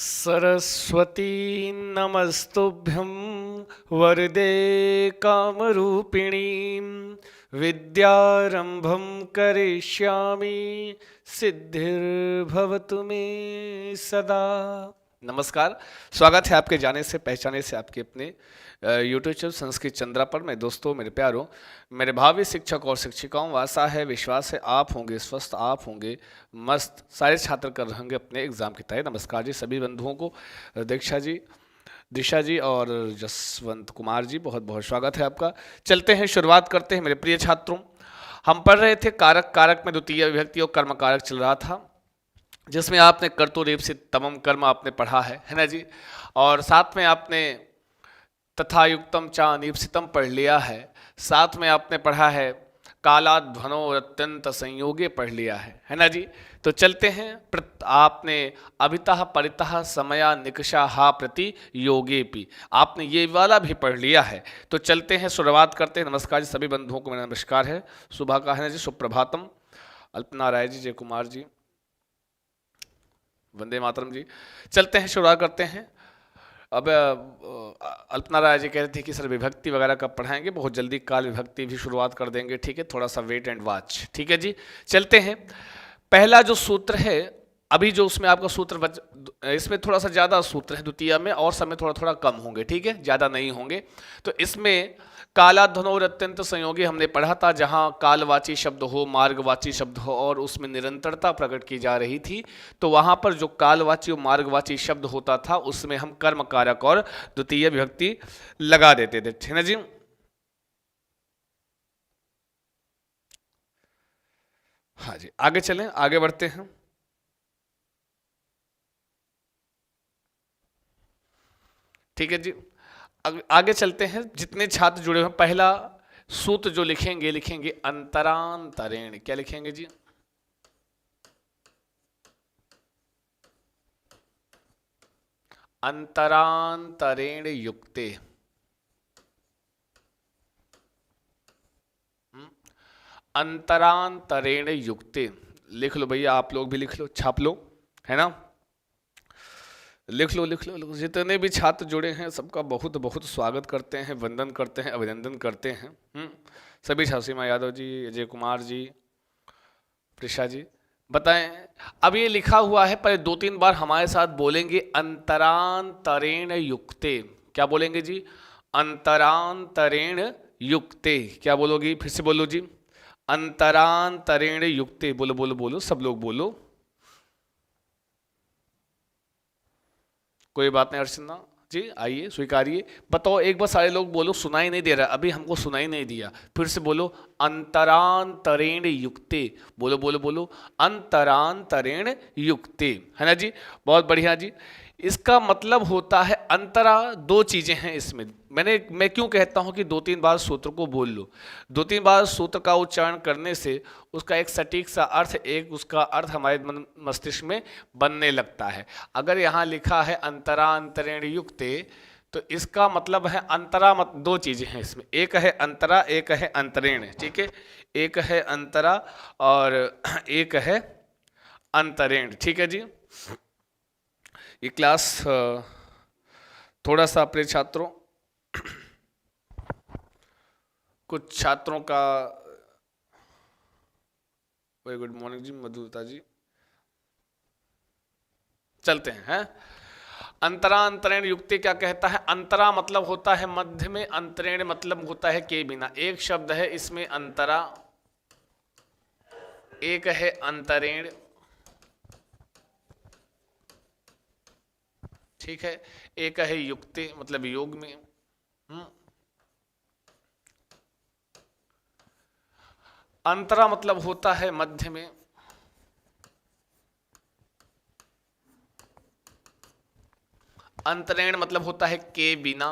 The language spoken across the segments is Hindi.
सरस्वती नमस्तुभ्यं वरदे कामरूपिणी विद्यारंभं करिष्यामि सिद्धिर्भवतु मे सदा। नमस्कार, स्वागत है आपके जाने से पहचाने से आपके अपने यूट्यूब चैनल संस्कृत चंद्रा पर। मैं दोस्तों, मेरे प्यारों, मेरे भावी शिक्षक और शिक्षिकाओं, आशा है विश्वास है आप होंगे स्वस्थ, आप होंगे मस्त, सारे छात्र कर रहेंगे अपने एग्जाम की तैयारी। नमस्कार जी सभी बंधुओं को। दीक्षा जी, दिशा जी और जसवंत कुमार जी, बहुत बहुत स्वागत है आपका। चलते हैं, शुरुआत करते हैं मेरे प्रिय छात्रों। हम पढ़ रहे थे कारक। कारक में द्वितीय विभक्ति और कर्म कारक चल रहा था, जिसमें आपने कर्तुरेव से तमम कर्म आपने पढ़ा है ना जी। और साथ में आपने तथा युक्तम चा निप्सितम पढ़ लिया है। साथ में आपने पढ़ा है कालाध्वनो अत्यंत संयोगे पढ़ लिया है ना जी। तो चलते हैं, आपने अभितः परितः समया निकषा हा प्रति योगे पी, आपने ये वाला भी पढ़ लिया है। तो चलते हैं, शुरुआत करते हैं। नमस्कार जी सभी बंधुओं को, मेरा नमस्कार है, सुबह का है ना जी, सुप्रभातम। अल्पना राय जी, जय कुमार जी, वंदे मातरम जी। चलते हैं, शुरुआत करते हैं। अब अल्पना राय जी कह रहे थे कि सर विभक्ति वगैरह कब पढ़ाएंगे, बहुत जल्दी काल विभक्ति भी शुरुआत कर देंगे, ठीक है, थोड़ा सा वेट एंड वॉच, ठीक है जी। चलते हैं, पहला जो सूत्र है, अभी जो उसमें आपका सूत्र इसमें थोड़ा सा ज़्यादा सूत्र है द्वितीय में, और सब में थोड़ा थोड़ा कम होंगे, ठीक है, ज़्यादा नहीं होंगे। तो इसमें कालाध्वनोर अत्यंत संयोगी हमने पढ़ा था, जहां कालवाची शब्द हो, मार्गवाची शब्द हो और उसमें निरंतरता प्रकट की जा रही थी। तो वहां पर जो कालवाची और मार्गवाची शब्द होता था, उसमें हम कर्म कारक और द्वितीय विभक्ति लगा देते थे, ठीक है जी। हाँ जी, आगे चलें, आगे बढ़ते हैं। ठीक है जी, आगे चलते हैं। जितने छात्र जुड़े हुए, पहला सूत्र जो लिखेंगे, लिखेंगे अंतरांतरेण। क्या लिखेंगे जी? अंतरांतरेण युक्ते। अंतरांतरेण युक्ते लिख लो भैया, आप लोग भी लिख लो, छाप लो, है ना, लिख लो लिख लो लिख लो। जितने भी छात्र जुड़े हैं सबका बहुत बहुत स्वागत करते हैं, वंदन करते हैं, अभिनंदन करते हैं। सभी छात्र, सीमा यादव जी, अजय कुमार जी, प्रिशा जी, बताएं। अब ये लिखा हुआ है, पहले दो तीन बार हमारे साथ बोलेंगे अंतरांतरेण युक्ते। क्या बोलेंगे जी? अंतरांतरेण युक्ते। क्या बोलोगी? फिर से बोलो जी, अंतरांतरेण युक्ते। बोलो बोलो बोलो, सब लोग बोलो। कोई बात नहीं अर्चना जी, आइए स्वीकारिए। बताओ एक बार, सारे लोग बोलो, सुनाई नहीं दे रहा, अभी हमको सुनाई नहीं दिया। फिर से बोलो, अंतरांतरेण युक्ते। बोलो बोलो बोलो, अंतरांतरेण युक्ते, है ना जी, बहुत बढ़िया जी। इसका मतलब होता है अंतरा, दो चीजें हैं इसमें। मैं क्यों कहता हूं कि दो तीन बार सूत्र को बोल लो। दो तीन बार सूत्र का उच्चारण करने से उसका एक सटीक सा अर्थ, एक उसका अर्थ हमारे मस्तिष्क में बनने लगता है। अगर यहाँ लिखा है अंतरांतरेण युक्ते, तो इसका मतलब है अंतरा, दो चीजें हैं इसमें, एक है अंतरा, एक है अंतरेण, ठीक है, एक है अंतरा और एक है अंतरेण, ठीक है जी। ये क्लास थोड़ा सा अपने छात्रों, कुछ छात्रों का, वेरी गुड मॉर्निंग जी मधुता जी। चलते हैं। अंतरा अंतरेण युक्ति क्या कहता है? अंतरा मतलब होता है मध्य में, अंतरेण मतलब होता है के बिना। एक शब्द है इसमें अंतरा, एक है अंतरेण, ठीक है, एक है युक्ति मतलब योग में। अंतरा मतलब होता है मध्य में, अंतरेण मतलब होता है के बिना,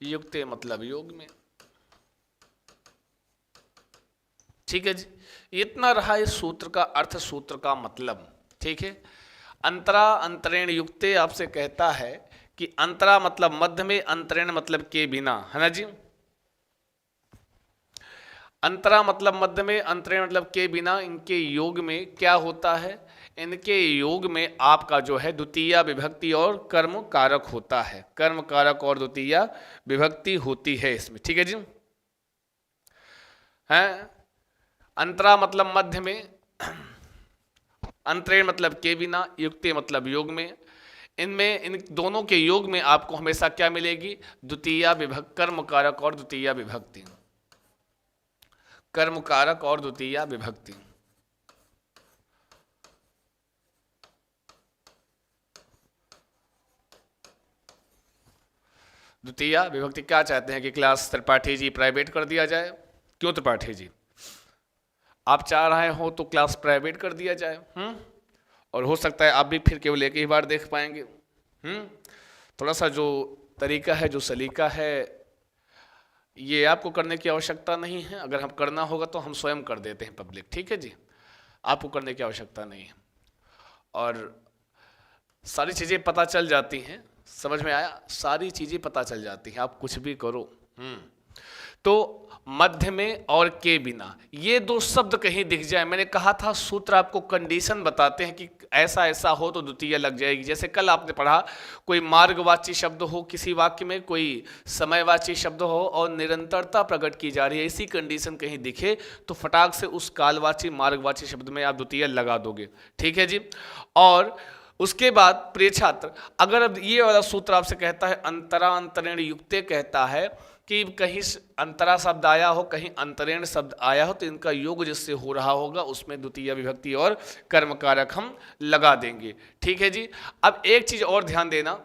युक्ते मतलब योग में, ठीक है जी। इतना रहा इस सूत्र का अर्थ, सूत्र का मतलब, ठीक है। अंतरा अंतरेण युक्ते आपसे कहता है कि अंतरा मतलब मध्य में, अंतरेण मतलब के बिना, है ना जी। अंतरा मतलब मध्य में, अंतरे मतलब के बिना, इनके योग में क्या होता है, इनके योग में आपका जो है द्वितीया विभक्ति और कर्म कारक होता है, कर्म कारक और द्वितीया विभक्ति होती है इसमें, ठीक है जी। है अंतरा मतलब मध्य में, अंतरेण मतलब के बिना, युक्ते मतलब योग में, इनमें इन दोनों के योग में आपको हमेशा क्या मिलेगी, द्वितीया विभक्ति, कर्म कारक और द्वितीया विभक्ति, कर्म कारक और द्वितीया विभक्ति। द्वितीया विभक्ति क्या चाहते हैं कि क्लास त्रिपाठी जी प्राइवेट कर दिया जाए? क्यों त्रिपाठी जी, आप चाह रहे हो तो क्लास प्राइवेट कर दिया जाए। और हो सकता है आप भी फिर केवल एक ही बार देख पाएंगे। थोड़ा सा जो तरीका है, जो सलीका है, ये आपको करने की आवश्यकता नहीं है। अगर हम करना होगा तो हम स्वयं कर देते हैं पब्लिक, ठीक है जी, आपको करने की आवश्यकता नहीं है। और सारी चीज़ें पता चल जाती हैं, समझ में आया, सारी चीज़ें पता चल जाती हैं, आप कुछ भी करो। तो मध्य में और के बिना, ये दो शब्द कहीं दिख जाए, मैंने कहा था सूत्र आपको कंडीशन बताते हैं कि ऐसा ऐसा हो तो द्वितीय लग जाएगी। जैसे कल आपने पढ़ा, कोई मार्गवाची शब्द हो किसी वाक्य में, कोई समयवाची शब्द हो और निरंतरता प्रकट की जा रही है, इसी कंडीशन कहीं दिखे तो फटाक से उस कालवाची मार्गवाची शब्द में आप द्वितीय लगा दोगे, ठीक है जी। और उसके बाद प्रिय छात्र, अगर अब ये वाला सूत्र आपसे कहता है अंतरा अंतरेण युक्ते, कहता है कि कहीं अंतरा शब्द आया हो, कहीं अंतरेण शब्द आया हो, तो इनका योग जिससे हो रहा होगा उसमें द्वितीय विभक्ति और कर्म कारक हम लगा देंगे, ठीक है जी। अब एक चीज और ध्यान देना,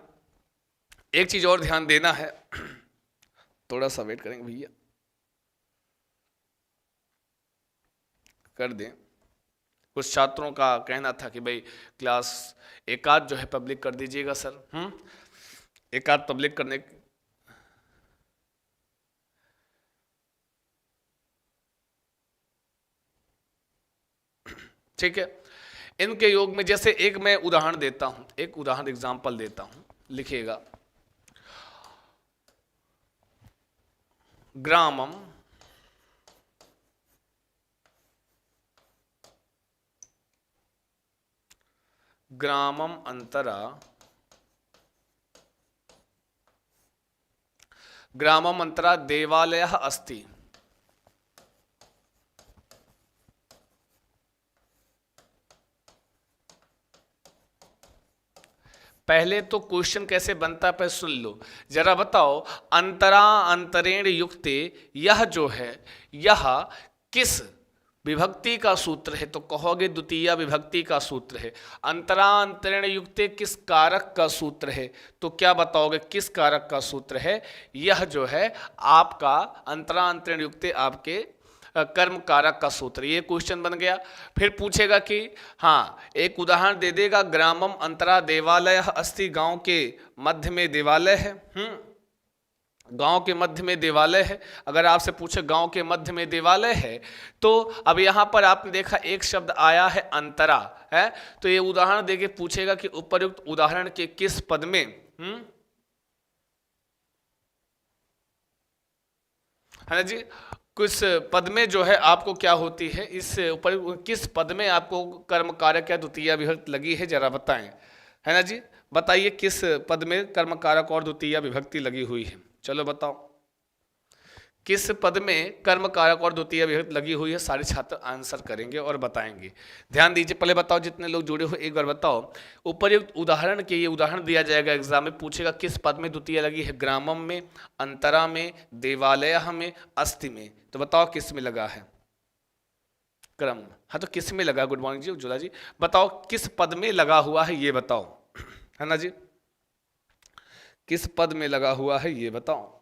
एक चीज और ध्यान देना है, थोड़ा सा वेट करेंगे भैया, कर दें। कुछ छात्रों का कहना था कि भाई क्लास एक आध जो है पब्लिक कर दीजिएगा सर। एक आध पब्लिक करने, ठीक है। इनके योग में जैसे एक मैं उदाहरण देता हूं, एक उदाहरण एग्जांपल देता हूं, लिखिएगा। ग्रामम ग्रामम अंतरा, ग्रामम अंतरा देवालयः अस्ति। पहले तो क्वेश्चन कैसे बनता है, पहले सुन लो जरा, बताओ अंतरा अंतरेण युक्ते, यह जो है यह किस विभक्ति का सूत्र है? तो कहोगे द्वितीय विभक्ति का सूत्र है। अंतरा अंतरेण युक्ते किस कारक का सूत्र है? तो क्या बताओगे किस कारक का सूत्र है? यह जो है आपका अंतरा अंतरेण युक्ते आपके कर्म कारक का सूत्र, ये क्वेश्चन बन गया। फिर पूछेगा कि हाँ, एक उदाहरण दे देगा, ग्रामम अंतरा देवालय अस्ति, गांव के मध्य में देवालय है। गांव के मध्य में देवालय है। अगर आपसे पूछे गांव के मध्य में देवालय है, तो अब यहां पर आपने देखा एक शब्द आया है अंतरा, है, तो ये उदाहरण देके पूछेगा कि उपर्युक्त उदाहरण के किस पद में, है ना जी, किस पद में जो है आपको क्या होती है, इस ऊपर किस पद में आपको कर्म कारक या द्वितीय विभक्ति लगी है, जरा बताएं, है ना जी, बताइए किस पद में कर्म कारक और द्वितीय विभक्ति लगी हुई है। चलो बताओ किस पद में कर्म कारक और द्वितीय विभक्ति लगी हुई है। सारे छात्र आंसर करेंगे और बताएंगे। ध्यान दीजिए, पहले बताओ जितने लोग जुड़े हो एक बार बताओ, उपर्युक्त उदाहरण के, ये उदाहरण दिया जाएगा एग्जाम में, पूछेगा किस पद में द्वितीय लगी है, ग्रामम में, अंतरा में, देवालय में, अस्ति में। तो बताओ किस में लगा है क्रम, हाँ तो किस में लगा, गुड मॉर्निंग जी उज्ज्वला जी, बताओ किस पद में लगा हुआ है ये बताओ, है ना जी, किस पद में लगा हुआ है ये बताओ।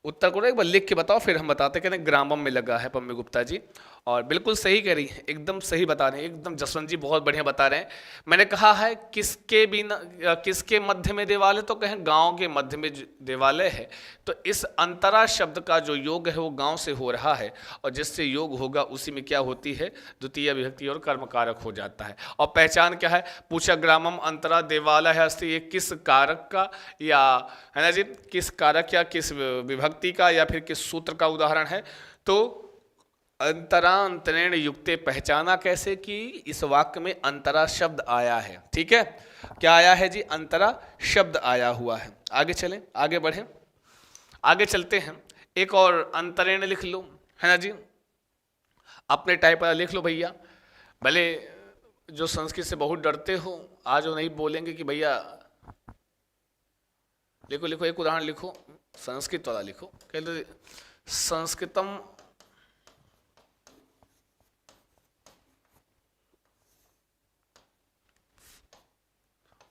उत्तर को एक बार लिख के बताओ, फिर हम बताते, कहते ग्रामम में लगा है पम्मी गुप्ता जी, और बिल्कुल सही कह रही है, एकदम सही बता रहे हैं, एकदम जसवंत जी बहुत बढ़िया बता रहे हैं। मैंने कहा है किसके बिना, किसके मध्य में देवालय, तो कहें गांव के मध्य में देवालय है। तो इस अंतरा शब्द का जो योग है वो गांव से हो रहा है, और जिससे योग होगा उसी में क्या होती है, द्वितीय विभक्ति और कर्म कारक हो जाता है। और पहचान क्या है, पूछा ग्रामम अंतरा देवालय है अस्ति, ये किस कारक का या है ना जी, किस कारक या किस विभक्ति का या फिर किस सूत्र का उदाहरण है। तो अंतरा अंतरेण युक्ते पहचाना कैसे कि इस वाक्य में अंतरा शब्द आया है। ठीक है, क्या आया है जी, अंतरा शब्द आया हुआ है। आगे चलें, आगे बढ़ें, आगे चलते हैं। एक और अंतरेण लिख लो, है ना जी, अपने टाइप वाला लिख लो भैया। भले जो संस्कृत से बहुत डरते हो, आज वो नहीं बोलेंगे कि भैया लिखो लिखो, एक उदाहरण लिखो, संस्कृत वाला लिखो, कह लो संस्कृतम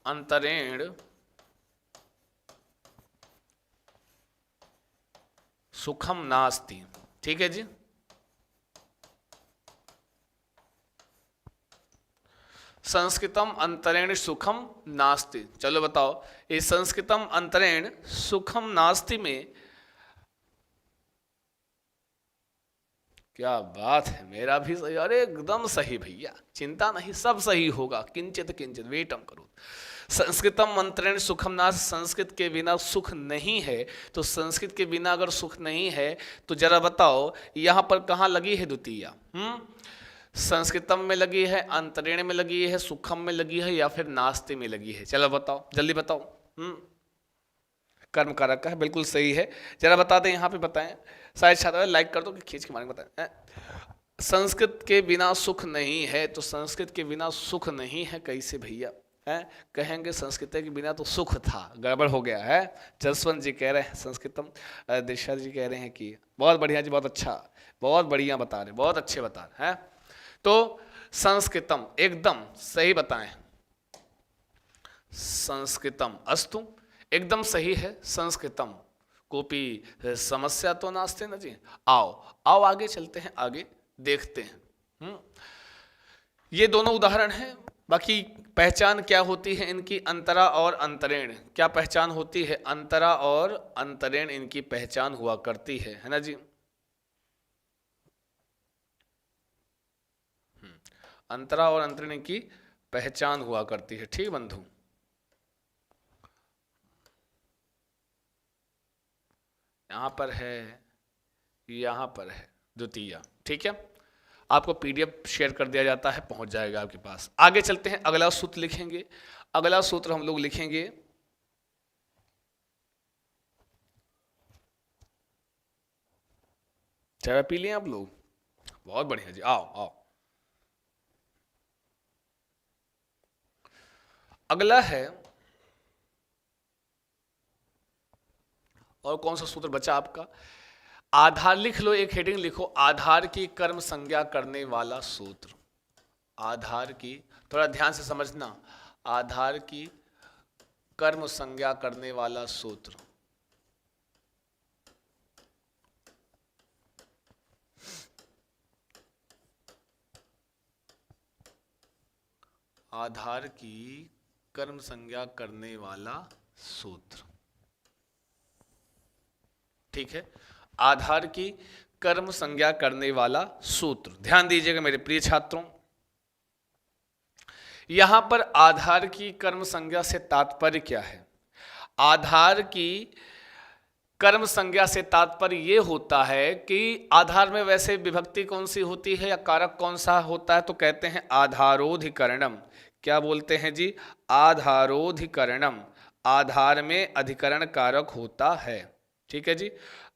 अंतरेण सुखम नास्ति। ठीक है जी, संस्कृतम अंतरेण सुखम नास्ति। चलो बताओ, इस संस्कृतम अंतरेण सुखम नास्ति में क्या बात है, मेरा भी सही, अरे एकदम सही भैया, चिंता नहीं, सब सही होगा, किंचित किंचित वेटम करो। संस्कृतम मंत्रेण सुखम नास्ति, संस्कृत के बिना सुख नहीं है। तो संस्कृत के बिना अगर सुख नहीं है तो जरा बताओ यहां पर कहां लगी है द्वितीया? संस्कृतम में लगी है, अंतरेण में लगी है, सुखम में लगी है, या फिर नास्ति में लगी है? चलो बताओ, जल्दी बताओ। कर्म कारक का है, बिल्कुल सही है। जरा बता दें, यहाँ पे बताएं, शायद छात्र लाइक कर दो कि खींच के मारेंगे, बताएं। संस्कृत के बिना सुख नहीं है, तो संस्कृत के बिना सुख नहीं है कैसे भैया? कहेंगे संस्कृत के बिना तो सुख था, गड़बड़ हो गया है। जसवंत जी कह रहे हैं संस्कृतम, दिशा जी कह रहे हैं कि बहुत बढ़िया जी, बहुत अच्छा, बहुत बढ़िया बता रहे, बहुत अच्छे बता रहे हैं। तो संस्कृतम एकदम सही बताएं, संस्कृतम अस्तु एकदम सही है, संस्कृतम। कोपी समस्या तो नास्ते ना जी। आओ आओ आगे चलते हैं, आगे देखते हैं। ये दोनों उदाहरण हैं, बाकी पहचान क्या होती है इनकी, अंतरा और अंतरेण, क्या पहचान होती है? अंतरा और अंतरेण इनकी पहचान हुआ करती है ना जी। अंतरा और अंतरेण की पहचान हुआ करती है। ठीक बंधु, यहां पर है, यहां पर है द्वितीय। ठीक है, आपको पीडीएफ शेयर कर दिया जाता है, पहुंच जाएगा आपके पास। आगे चलते हैं, अगला सूत्र लिखेंगे। अगला सूत्र हम लोग लिखेंगे चाय पी लिए आप लोग? बहुत बढ़िया जी, आओ आओ। अगला है, और कौन सा सूत्र बचा आपका? आधार लिख लो, एक हेडिंग लिखो, आधार की कर्म संज्ञा करने वाला सूत्र। आधार की, थोड़ा ध्यान से समझना, आधार की कर्म संज्ञा करने वाला सूत्र। आधार की कर्म संज्ञा करने वाला सूत्र। ठीक है, आधार की कर्म संज्ञा करने वाला सूत्र। ध्यान दीजिएगा मेरे प्रिय छात्रों, यहां पर आधार की कर्म संज्ञा से तात्पर्य क्या है? आधार की कर्म संज्ञा से तात्पर्य यह होता है कि आधार में वैसे विभक्ति कौन सी होती है या कारक कौन सा होता है? तो कहते हैं आधारोधिकरणम। क्या बोलते हैं जी? आधारोधिकरणम। आधार में अधिकरण कारक होता है। ठीक है जी,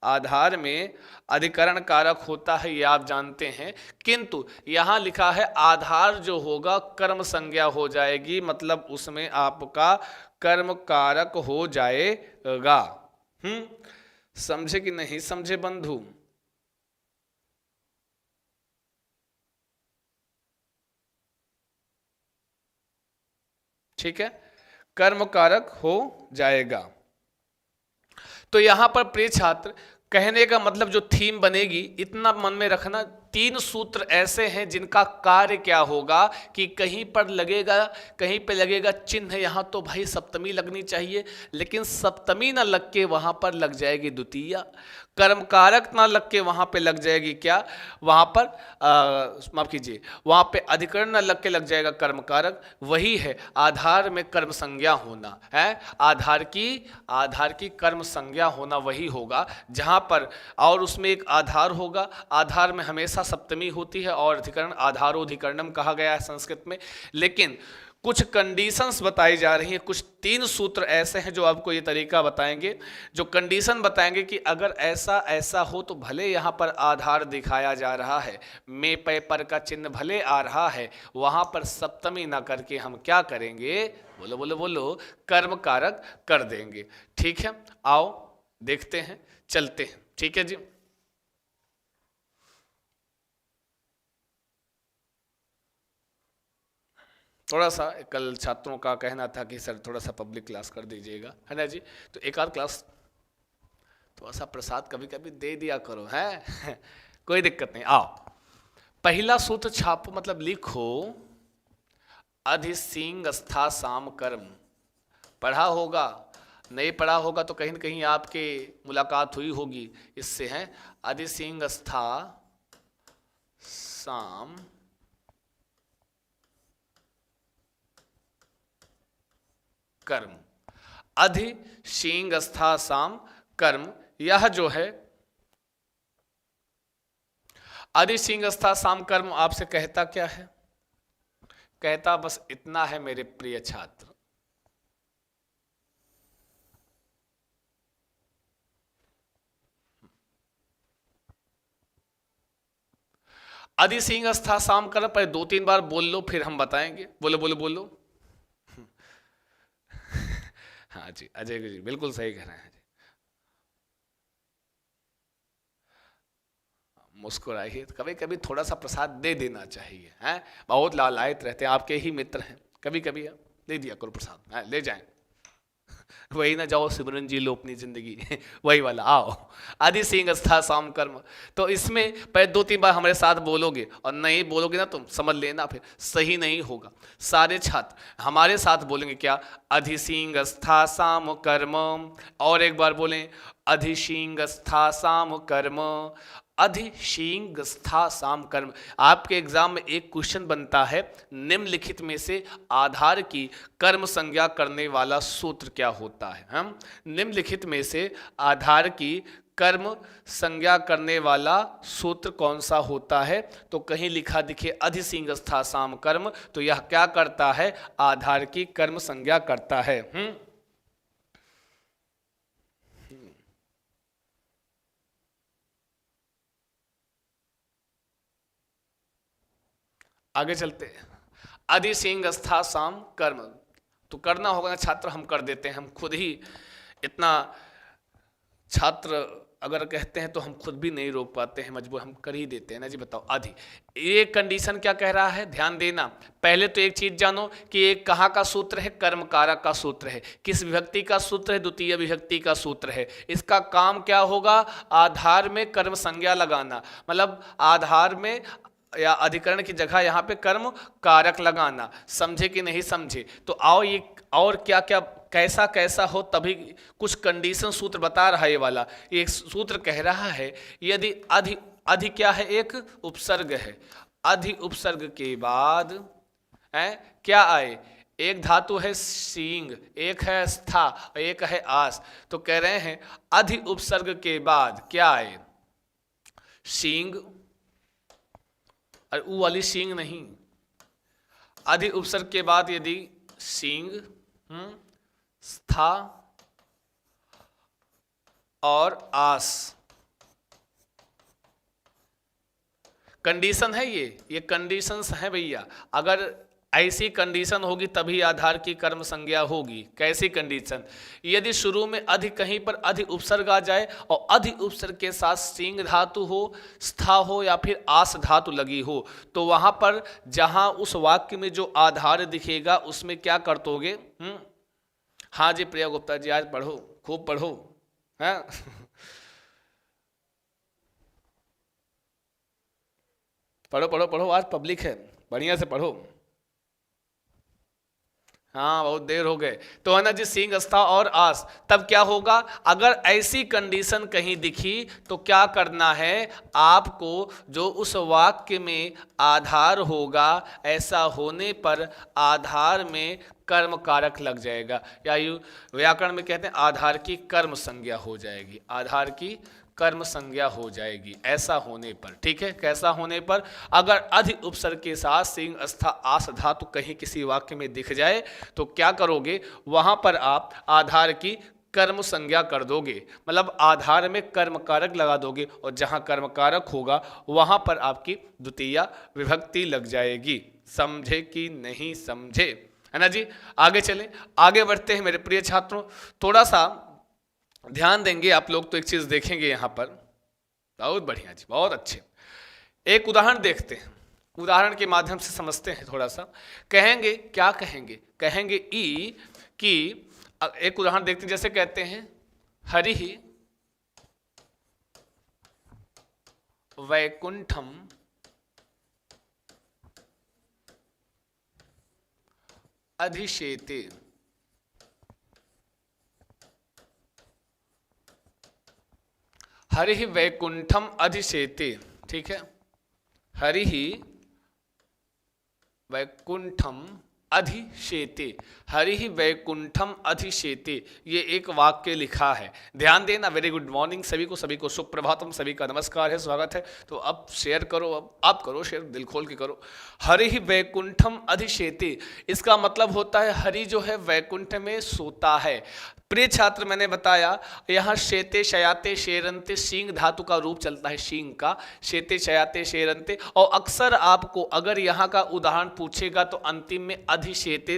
आधार में अधिकरण कारक होता है, ये आप जानते हैं। किंतु यहां लिखा है आधार जो होगा कर्म संज्ञा हो जाएगी, मतलब उसमें आपका कर्म कारक हो जाएगा। समझे कि नहीं समझे बंधु? ठीक है, कर्म कारक हो जाएगा। तो यहां पर प्रिय छात्र, कहने का मतलब जो थीम बनेगी, इतना मन में रखना, तीन सूत्र ऐसे हैं जिनका कार्य क्या होगा कि कहीं पर लगेगा, कहीं पे लगेगा चिन्ह, यहां तो भाई सप्तमी लगनी चाहिए, लेकिन सप्तमी ना लग के वहां पर लग जाएगी द्वितीया। कर्मकारक ना लग के वहां पे लग जाएगी क्या, वहां पर माफ कीजिए, वहां पे अधिकरण ना लग के लग जाएगा कर्मकारक। वही है आधार में कर्म संज्ञा होना है, आधार की कर्म संज्ञा होना वही होगा जहां पर, और उसमें एक आधार होगा, आधार में हमेशा सप्तमी होती है और अधिकरण आधारोधिकरणम कहा गया है संस्कृत में। लेकिन कुछ कंडीशंस बताई जा रही हैं, कुछ तीन सूत्र ऐसे हैं जो आपको ये तरीका बताएंगे, जो कंडीशन बताएंगे कि अगर ऐसा ऐसा हो तो भले यहाँ पर आधार दिखाया जा रहा है, मे पे पर का चिन्ह भले आ रहा है, वहाँ पर सप्तमी ना करके हम क्या करेंगे, बोलो बोलो बोलो, कर्म कारक कर देंगे। ठीक है, आओ देखते हैं, चलते हैं। ठीक है जी, थोड़ा सा कल छात्रों का कहना था कि सर थोड़ा सा पब्लिक क्लास कर दीजिएगा, है ना जी, तो एक आध क्लास थोड़ा सा प्रसाद कभी कभी दे दिया करो, है कोई दिक्कत नहीं। आओ, पहला सूत्र छापो, मतलब लिखो, अधिसिंग स्था साम कर्म। पढ़ा होगा, नहीं पढ़ा होगा तो कहीं न कहीं आपके मुलाकात हुई होगी इससे, है अधिसिंग स्था साम कर्म। अधि शींग स्था साम कर्म, यह जो है अधि शींग स्था साम कर्म आपसे कहता क्या है, कहता बस इतना है मेरे प्रिय छात्र, अधि शींग स्था साम कर्म। पर दो तीन बार बोल लो फिर हम बताएंगे, बोलो बोलो बोलो। हाँ जी अजय जी बिल्कुल सही कह रहे हैं जी, मुस्कुराइए, कभी कभी थोड़ा सा प्रसाद दे देना चाहिए, हैं बहुत लालायित रहते हैं, आपके ही मित्र हैं, कभी कभी दे दिया करो प्रसाद, ले जाएं। वही ना, जाओ सिमरन जी लो अपनी जिंदगी वही वाला। आओ, आदि सिंह स्था साम कर्म, तो इसमें पहले दो तीन बार हमारे साथ बोलोगे, और नहीं बोलोगे ना तुम समझ लेना फिर सही नहीं होगा। सारे छात्र हमारे साथ बोलेंगे क्या, अधिसिंग स्था साम कर्म, और एक बार बोलें, अधिसिंग स्था साम कर्म, अधिशींग स्था साम कर्म। आपके एग्जाम में एक क्वेश्चन बनता है, निम्नलिखित में से आधार की कर्म संज्ञा करने वाला सूत्र क्या होता है। हम निम्नलिखित में से आधार की कर्म संज्ञा करने वाला सूत्र कौन सा होता है, तो कहीं लिखा दिखे अधिसिंग स्था साम कर्म, तो यह क्या करता है, आधार की कर्म संज्ञा करता है। आगे चलते हैं, अधिसिंग स्था साम कर्म, तो करना होगा ना छात्र, हम कर देते हैं, हम खुद ही इतना, छात्र अगर कहते हैं तो हम खुद भी नहीं रोक पाते हैं, मजबूर हम कर ही देते हैं ना जी। बताओ, अधि, ये कंडीशन क्या कह रहा है, ध्यान देना। पहले तो एक चीज जानो कि एक कहाँ का सूत्र है, कर्म कारक का सूत्र है, किस विभक्ति का सूत्र है, द्वितीय विभक्ति का सूत्र है। इसका काम क्या होगा, आधार में कर्म संज्ञा लगाना, मतलब आधार में या अधिकरण की जगह यहाँ पे कर्म कारक लगाना। समझे कि नहीं समझे, तो आओ ये और क्या क्या कैसा कैसा हो, तभी कुछ कंडीशन सूत्र बता रहा है ये वाला। एक सूत्र कह रहा है, यदि अधि, अधि क्या है, एक उपसर्ग है, अधि उपसर्ग के बाद है क्या आए, एक धातु है सींग, एक है स्था, एक है आस, तो कह रहे हैं अधि उपसर्ग के बाद क्या आए, सींग, ऊ वाली सींग नहीं, अधि उपसर्ग के बाद यदि सींग, स्था और आस, कंडीशन है ये कंडीशंस हैं भैया। अगर ऐसी कंडीशन होगी तभी आधार की कर्म संज्ञा होगी। कैसी कंडीशन, यदि शुरू में अधि कहीं पर अधि उपसर्ग आ जाए और अधि उपसर्ग के साथ सिंग धातु हो, स्था हो या फिर आस धातु लगी हो, तो वहां पर जहां उस वाक्य में जो आधार दिखेगा उसमें क्या कर दोगे। हाँ जी प्रिया गुप्ता जी, आज पढ़ो, खूब पढ़ो, है पढ़ो पढ़ो पढ़ो, आज पब्लिक है, बढ़िया से पढ़ो। हाँ बहुत देर हो गए। तो है ना जी, सिंह आस्था और आस, तब क्या होगा, अगर ऐसी कंडीशन कहीं दिखी तो क्या करना है आपको, जो उस वाक्य में आधार होगा, ऐसा होने पर आधार में कर्म कारक लग जाएगा, या यू व्याकरण में कहते हैं आधार की कर्म संज्ञा हो जाएगी, आधार की कर्म संज्ञा हो जाएगी ऐसा होने पर। ठीक है, कैसा होने पर, अगर अधि उपसर्ग के साथ सिंह आस्था आस धातु कहीं किसी वाक्य में दिख जाए तो क्या करोगे, वहां पर आप आधार की कर्म संज्ञा कर दोगे, मतलब आधार में कर्म कारक लगा दोगे, और जहां कर्म कारक होगा वहां पर आपकी द्वितीया विभक्ति लग जाएगी। समझे कि नहीं समझे, है ना जी। आगे चलें, आगे बढ़ते हैं मेरे प्रिय छात्रों, थोड़ा सा ध्यान देंगे आप लोग तो एक चीज देखेंगे यहां पर, बहुत बढ़िया जी, बहुत अच्छे। एक उदाहरण देखते हैं, उदाहरण के माध्यम से समझते हैं थोड़ा सा। कहेंगे, क्या कहेंगे, कहेंगे ई कि, एक उदाहरण देखते हैं, जैसे कहते हैं हरि वैकुंठम अधिशेते, हरि वैकुंठम अधिशेते। ठीक है, हरि वैकुंठम अधिशेते, हरि वैकुंठम अधिशेते, ये एक वाक्य लिखा है, ध्यान देना। वेरी गुड मॉर्निंग सभी को, सभी को सुप्रभातम, सभी का नमस्कार है, स्वागत है। तो अब शेयर करो, अब आप करो शेयर, दिल खोल के करो। हरि वैकुंठम अधिशेते, इसका मतलब होता है हरि जो है वैकुंठ में सोता है। प्रिय छात्र, मैंने बताया यहाँ शेते शयाते शेरंते सिंह धातु का रूप चलता है, सिंह का, शेते शयाते शेरंते, और अक्सर आपको अगर यहाँ का उदाहरण पूछेगा तो अंतिम में अधिशेते,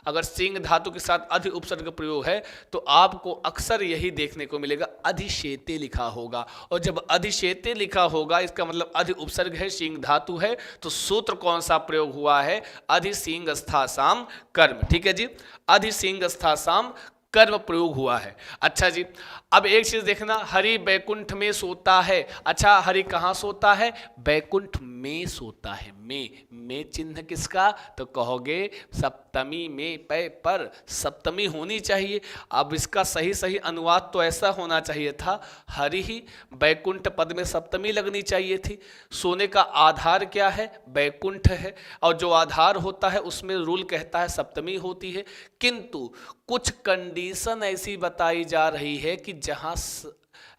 अगर सिंह धातु के साथ अधि उपसर्ग प्रयोग है तो आपको अक्सर यही देखने को मिलेगा, अधिशेते लिखा होगा। और जब अधिशेते लिखा होगा इसका मतलब अधि उपसर्ग है, सिंह धातु है, तो सूत्र कौन सा प्रयोग हुआ है, अधि सिंह स्थासाम कर्म। ठीक है जी, अधि सिंह स्थासाम कर्म प्रयोग हुआ है। अच्छा जी, अब एक चीज देखना, हरि बैकुंठ में सोता है। अच्छा, हरि कहाँ सोता है, बैकुंठ में सोता है। में चिन्ह किसका, तो कहोगे सप्तमी में, पे पर सप्तमी होनी चाहिए। अब इसका सही सही अनुवाद तो ऐसा होना चाहिए था, हरि ही बैकुंठ पद में सप्तमी लगनी चाहिए थी। सोने का आधार क्या है, बैकुंठ है, और जो आधार होता है उसमें रूल कहता है सप्तमी होती है। किंतु कुछ कंडीशन ऐसी बताई जा रही है कि जहां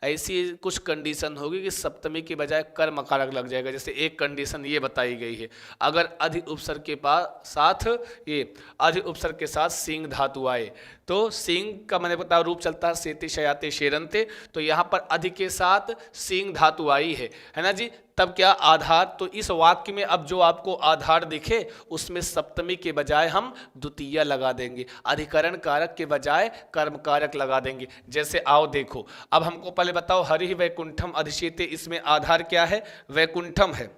ऐसी कुछ कंडीशन होगी कि सप्तमी के बजाय कर्म कारक लग जाएगा। जैसे एक कंडीशन ये बताई गई है, अगर अधि उपसर्ग के साथ, ये अधि उपसर्ग के साथ सिंह धातु आए, तो सिंह का मैंने बताया रूप चलता है सेते शयाते शेरंते, तो यहाँ पर अधि के साथ सिंह धातु आई है ना जी। तब क्या आधार, तो इस वाक्य में अब जो आपको आधार दिखे उसमें सप्तमी के बजाय हम द्वितीया लगा देंगे, अधिकरण कारक के बजाय कर्म कारक लगा देंगे। जैसे आओ देखो, अब हमको पहले बताओ, हरि वैकुंठम अधिशेते, इसमें आधार क्या है, वैकुंठम है।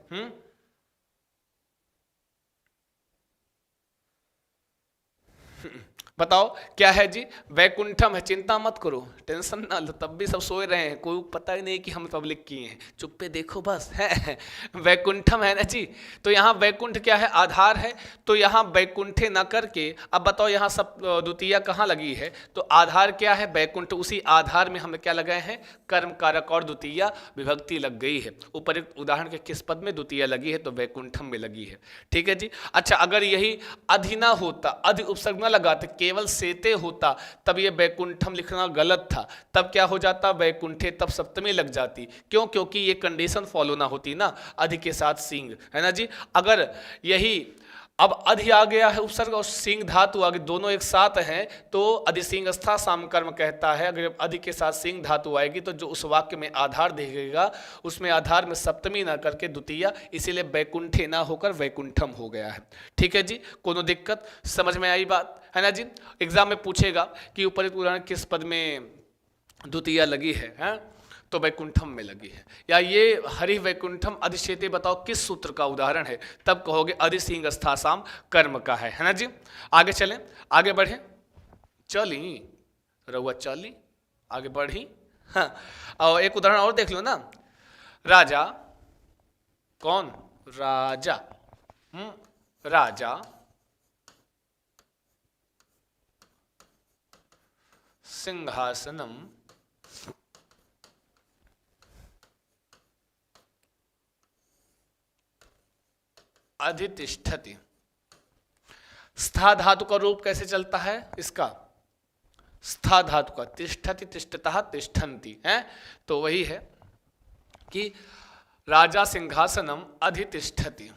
बताओ क्या है जी, वैकुंठम है। चिंता मत करो, टेंशन ना लो, तब भी सब सोए रहे हैं, कोई पता ही नहीं कि हम पब्लिक किए हैं, चुप्पे देखो बस है। वैकुंठम है ना जी, तो यहाँ वैकुंठ क्या है, आधार है, तो यहाँ वैकुंठे ना करके अब बताओ यहाँ सब द्वितीया कहाँ लगी है, तो आधार क्या है, वैकुंठ, उसी आधार में हम क्या लगाए हैं, कर्म कारक और द्वितीया विभक्ति लग गई है। ऊपर एक उदाहरण के किस पद में द्वितीया लगी है, तो वैकुंठम में लगी है। ठीक है जी। अच्छा, अगर यही अधि ना होता, अधि उपसर्ग ना लगाते, केवल सेते होता, तब ये वैकुंठम लिखना गलत था, तब क्या हो जाता, वैकुंठे, तब सप्तमी लग जाती। क्यों, क्योंकि ये कंडीशन फॉलो ना होती ना, अधि के साथ सिंह, है ना जी। अगर यही अब अधि आ गया है उपसर्ग और सिंह धातु आगे, दोनों एक साथ हैं, तो अधि सिंह स्था साम कर्म कहता है। अगर अधि के साथ सिंह धातु आएगी तो जो उस वाक्य में आधार दिखेगा उसमें आधार में सप्तमी ना करके द्वितीया, इसीलिए वैकुंठे ना होकर वैकुंठम हो गया है। ठीक है जी, कोनो दिक्कत, समझ में आई बात, है ना जी। एग्जाम में पूछेगा कि ऊपर उदाहरण किस पद में द्वितीया लगी है, तो वैकुंठम में लगी है, या ये हरि वैकुंठम अधिशेते, बताओ किस सूत्र का उदाहरण है, तब कहोगे अधि सिंह स्थासाम कर्म का है ना जी। आगे चलें, आगे बढ़े, चली रउआ चली, आगे बढ़ी। हाँ, और एक उदाहरण और देख लो ना, राजा, कौन, राजा, राजा, सिंहासनम, अधितिष्ठति। स्था धातु का रूप कैसे चलता है इसका? स्था धातु का तिष्ठति, तिष्ठतः, तिष्ठन्ति है, तो वही है कि राजा सिंहासनम अधितिष्ठति।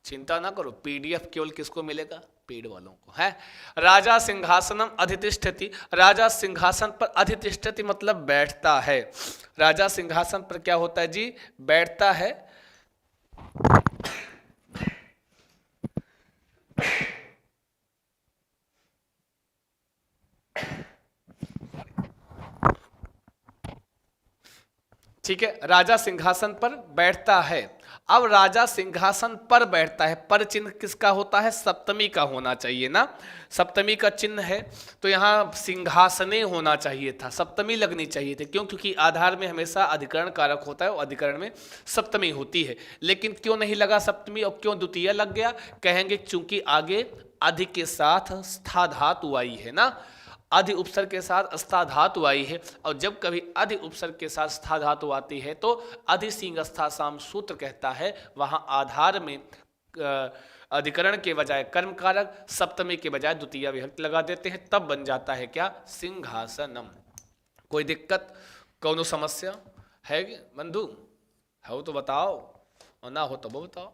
चिंता ना करो, पीडीएफ केवल किसको मिलेगा? पेड वालों को है। राजा सिंहासनम अधितिष्ठति, राजा सिंहासन पर अधितिष्ठति मतलब बैठता है। राजा सिंहासन पर क्या होता है जी? बैठता है। ठीक है, राजा सिंहासन पर बैठता है। अब राजा सिंहासन पर बैठता है, पर चिन्ह किसका होता है? सप्तमी का होना चाहिए ना, सप्तमी का चिन्ह है, तो यहाँ सिंहासने होना चाहिए था, सप्तमी लगनी चाहिए थी। क्यों? क्योंकि आधार में हमेशा अधिकरण कारक होता है और अधिकरण में सप्तमी होती है। लेकिन क्यों नहीं लगा सप्तमी और क्यों द्वितीय लग गया? कहेंगे चूंकि आगे अधि के साथ स्था धातु आई है ना, अधि उपसर्ग के साथ स्था धातु आई है, और जब कभी अधि उपसर्ग के साथ स्था धातु आती है तो अधि सिंह स्था साम सूत्र कहता है, वहां आधार में अधिकरण के बजाय कर्म कारक, सप्तमी के बजाय द्वितीय विभक्ति लगा देते हैं, तब बन जाता है क्या? सिंहासनम। कोई दिक्कत, कौनो समस्या है बंधु? हो तो बताओ, और ना हो तो वो बताओ,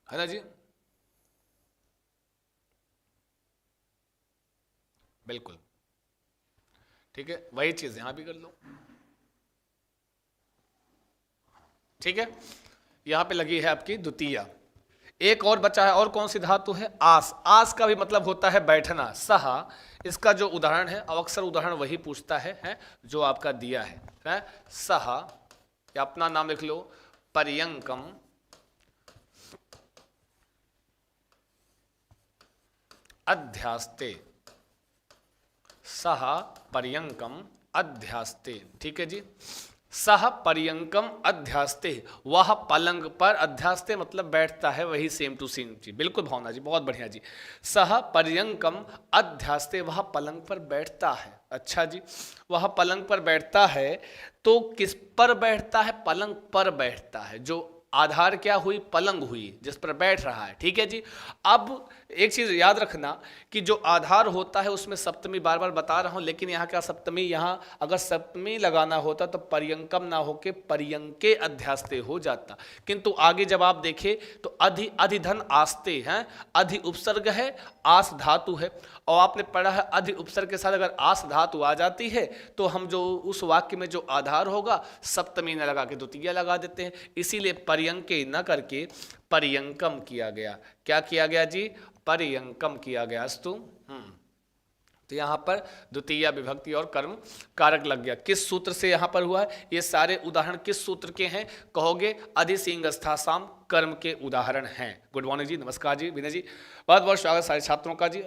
है ना जी? बिल्कुल ठीक है, वही चीज यहां भी कर लो। ठीक है, यहां पे लगी है आपकी द्वितीया। एक और बचा है, और कौन सी धातु है? आस। आस का भी मतलब होता है बैठना। सहा इसका जो उदाहरण है, अब अक्सर उदाहरण वही पूछता है जो आपका दिया है? सहा, या अपना नाम लिख लो, पर्यंकम, अध्यास्ते, सह पर्यंकम अध्यास्ते। ठीक है जी, सह पर्यंकम अध्यास्ते, वह पलंग पर, अध्यास्ते मतलब बैठता है, वही सेम टू सेम जी। बिल्कुल भावना जी, बहुत बढ़िया जी। सह पर्यंकम अध्यास्ते, वह पलंग पर बैठता है। अच्छा जी, वह पलंग पर बैठता है, तो किस पर बैठता है? पलंग पर बैठता है। जो आधार क्या हुई? पलंग हुई, जिस पर बैठ रहा है। ठीक है जी। अब एक चीज याद रखना कि जो आधार होता है उसमें सप्तमी, बार बार बता रहा हूं, लेकिन यहाँ क्या सप्तमी, यहाँ अगर सप्तमी लगाना होता तो पर्यंकम ना होके पर्यंके अध्यास्ते हो जाता। किंतु आगे जब आप देखें तो अधिधन आस्ते हैं, अधि उपसर्ग है, आस धातु है, और आपने पढ़ा है अधि उपसर्ग के साथ अगर आस धातु आ जाती है तो हम जो उस वाक्य में जो आधार होगा सप्तमी न लगा के द्वितीय लगा देते हैं। इसीलिए पर्यंके न करके पर्यंकम किया गया। क्या किया गया जी? पर्यंकम किया गया। अस्तु। तो यहां पर द्वितीय विभक्ति और कर्म कारक लग गया। किस सूत्र से यहां पर हुआ है? ये सारे उदाहरण किस सूत्र के हैं? कहोगे अधि सिंह स्था साम कर्म के उदाहरण हैं। गुड मॉर्निंग जी, नमस्कार जी, विनय जी, बहुत बहुत स्वागत सारे छात्रों का जी।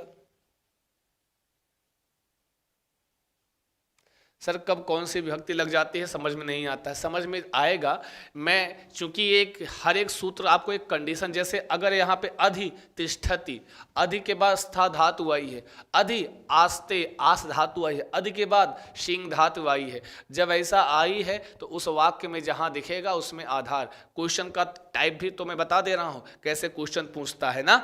सर कब कौन सी विभक्ति लग जाती है समझ में नहीं आता है। समझ में आएगा, मैं चूंकि हर एक सूत्र आपको एक कंडीशन, जैसे अगर यहाँ पे अधि तिष्ठति, अधि के बाद स्था धातु आई है, अधि आस्ते आस धातु आई है, अधि के बाद शिंग धातु आई है, जब ऐसा आई है तो उस वाक्य में जहाँ दिखेगा उसमें आधार। क्वेश्चन का टाइप भी तो मैं बता दे रहा हूँ कैसे क्वेश्चन पूछता है ना,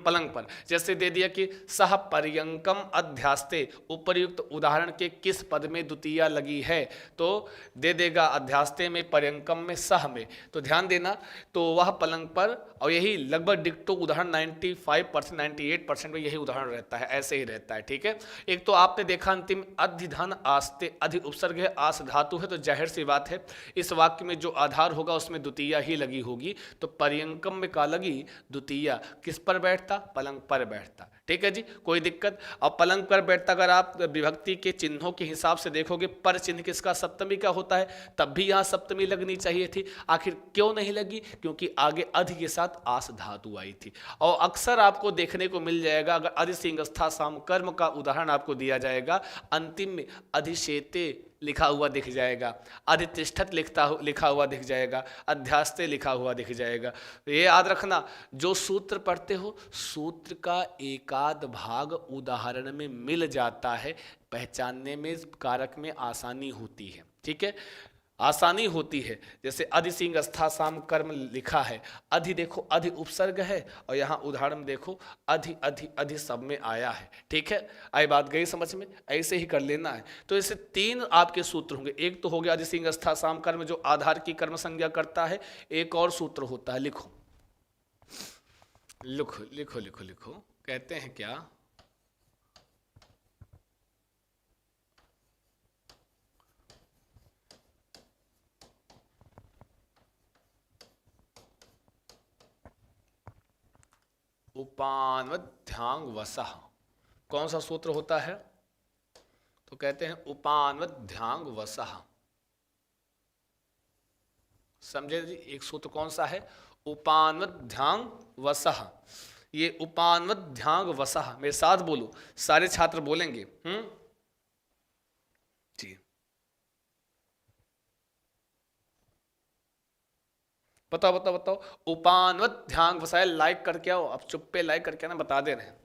पलंग पर। जैसे दे दिया कि सह पर्यंकम अध्यास्ते, उपर्युक्त उदाहरण के किस पद में द्वितीया लगी है, तो दे देगा अध्यास्ते में, पर्यंकम में, सह में। तो ध्यान देना, तो वह पलंग पर, और यही लगभग डिक्टो उदाहरण 95% 98% में यही उदाहरण रहता है, ऐसे ही रहता है। ठीक है, एक तो आपने देखा अंतिम अधिधन आस्ते, अधि उपसर्ग है, आस धातु है, तो जाहिर सी बात है इस वाक्य में जो आधार होगा उसमें द्वितीया ही लगी होगी। तो पर्यंकम में का लगी? द्वितीया। किस पर बैठता? पलंग पर बैठता। ठीक है जी, कोई दिक्कत? अब पलंग पर बैठता, अगर आप विभक्ति के चिन्हों के हिसाब से देखोगे, पर चिन्ह किसका? सप्तमी का होता है, तब भी यहाँ सप्तमी लगनी चाहिए थी। आखिर क्यों नहीं लगी? क्योंकि आगे अधि के साथ आस धातु आई थी। और अक्सर आपको देखने को मिल जाएगा, अगर अधि सिंह स्था साम कर्म का उदाहरण आपको दिया जाएगा, अंतिम में अधिशेते लिखा हुआ दिख जाएगा, अधितिष्ठत लिखा हुआ दिख जाएगा, अध्यास्ते लिखा हुआ दिख जाएगा। तो ये याद रखना, जो सूत्र पढ़ते हो सूत्र का एकाध भाग उदाहरण में मिल जाता है, पहचानने में कारक में आसानी होती है। ठीक है, आसानी होती है। जैसे अधि सिंह अस्था साम कर्म लिखा है, अधि देखो अधि उपसर्ग है, और यहाँ उदाहरण देखो अधि अधि अधि सब में आया है। ठीक है, आई बात गई समझ में, ऐसे ही कर लेना है। तो ऐसे तीन आपके सूत्र होंगे, एक तो हो गया अधि सिंह अस्था साम कर्म जो आधार की कर्म संज्ञा करता है, एक और सूत्र होता है, लिखो लिखो लिखो लिखो लिखो, कहते हैं क्या, उपान्वध्यांग वसः। कौन सा सूत्र होता है, तो कहते हैं उपान्वध्यांग वसः। समझे जी, एक सूत्र कौन सा है, उपान्वध्यांग वसः। ये उपान्वध्यांग वसः, मेरे साथ बोलो, सारे छात्र बोलेंगे। जी, बताओ बताओ बताओ, उपान्वध्यांग वसः। लाइक करके आओ, अब चुप पे लाइक करके ना बता दे रहे हैं,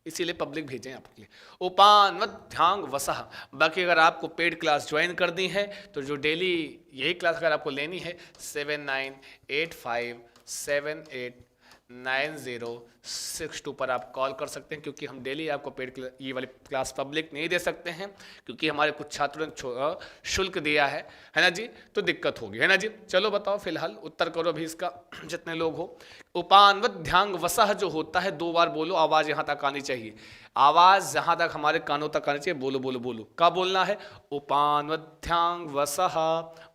इसीलिए पब्लिक भेजें आपके लिए। उपान्वध्यांग वसः। बाकी अगर आपको पेड क्लास ज्वाइन करनी है तो जो डेली यही क्लास अगर आपको लेनी है 7985789062 पर आप कॉल कर सकते हैं, क्योंकि हम डेली आपको पेड ये वाली क्लास पब्लिक नहीं दे सकते हैं, क्योंकि हमारे कुछ छात्रों ने शुल्क दिया है ना जी, तो दिक्कत होगी, है ना जी। चलो बताओ, फिलहाल उत्तर करो अभी इसका, जितने लोग हो। उपान्वध्यांग वसः जो होता है, 2 बार बोलो, आवाज यहां तक आनी चाहिए, आवाज जहां तक हमारे कानों तक आनी चाहिए, बोलो बोलो बोलो। क्या बोलना है, उपान्वध्यांग वसः,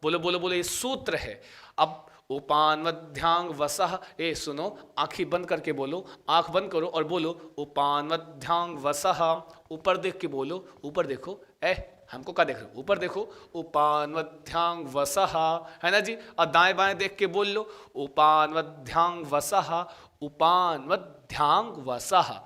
बोलो बोलो बोलो, ये सूत्र है। अब उपान्वध्यांग वसः, ए सुनो, आंखें बंद करके बोलो, आंख बंद करो और बोलो उपान्वध्यांग वसः। ऊपर देख के बोलो, ऊपर देखो, हमको क्या देख रहे हो, ऊपर देखो, उपान्वध्यांग वसः, है ना जी। और दाएं बाएं देख के बोल लो, उपान्वध्यांग वसः, उपान्वध्यांग वसः।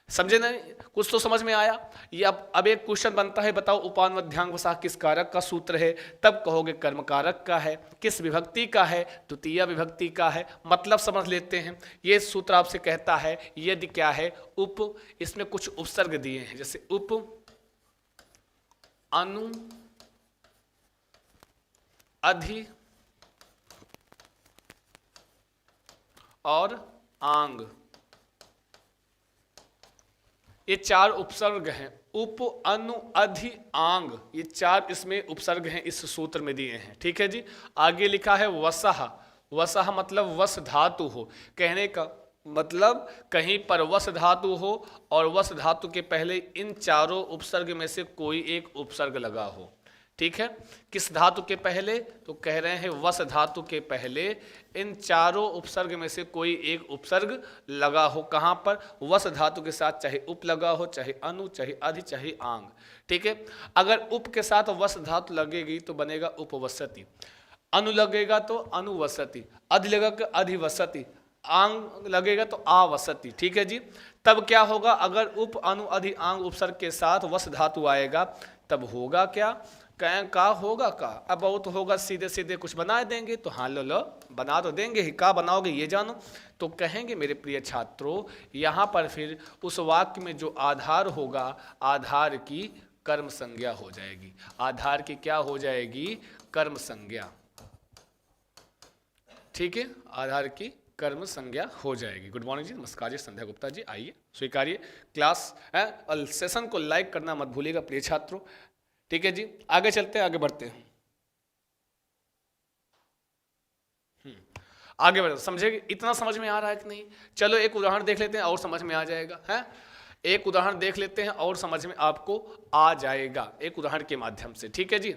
समझे ना, कुछ तो समझ में आया। ये अब एक क्वेश्चन बनता है, बताओ उपान्वध्यांग वसः किस कारक का सूत्र है, तब कहोगे कर्म कारक का है, किस विभक्ति का है, द्वितीय विभक्ति का है। मतलब समझ लेते हैं, ये सूत्र आपसे कहता है यदि क्या है, उप, इसमें कुछ उपसर्ग दिए हैं, जैसे उप, अनु, अधि और आंग, ये 4 उपसर्ग हैं। उप, अनु, अधि, आंग, ये 4 इसमें उपसर्ग हैं, इस सूत्र में दिए हैं। ठीक है जी। आगे लिखा है वसः। वसः मतलब वस धातु हो, कहने का मतलब कहीं पर वस धातु हो और वस धातु के पहले इन चारों उपसर्ग में से कोई एक उपसर्ग लगा हो। ठीक है, किस धातु के पहले, तो कह रहे हैं वस धातु के पहले इन चारों उपसर्ग में से कोई एक उपसर्ग लगा हो। कहाँ पर, वस धातु के साथ, चाहे उप लगा हो, चाहे अनु, चाहे अधि, चाहे आंग। ठीक है, अगर उप के साथ वस धातु लगेगी तो बनेगा उपवसति, अनु लगेगा तो अनुवसति, अधि लगेगा तो अधिवसति, आंग लगेगा तो आवसति। ठीक है जी। तब क्या होगा, अगर उप, अनु, अधि, आंग उपसर्ग के साथ वस धातु आएगा, तब होगा क्या, का होगा का, अब बहुत होगा, सीधे सीधे कुछ बना देंगे, तो हाँ लो लो बना तो देंगे ही, का बनाओगे ये जानो। तो कहेंगे मेरे प्रिय छात्रों, यहाँ पर फिर उस वाक्य में जो आधार होगा, आधार की कर्म संज्ञा हो जाएगी। आधार की क्या हो जाएगी, कर्म संज्ञा। ठीक है, आधार की कर्म संज्ञा हो जाएगी। गुड मॉर्निंग जी, नमस्कार जी, संध्या गुप्ता जी, आइए स्वीकारिए क्लास है, और सेशन को लाइक करना मत भूलिएगा प्रिय छात्रों। ठीक है जी, आगे चलते हैं, आगे बढ़ते हैं। आगे बढ़ते, समझेंगे, इतना समझ में आ रहा है कि नहीं। चलो एक उदाहरण देख लेते हैं और समझ में आ जाएगा, है। एक उदाहरण देख लेते हैं और समझ में आपको आ जाएगा, एक उदाहरण के माध्यम से। ठीक है जी,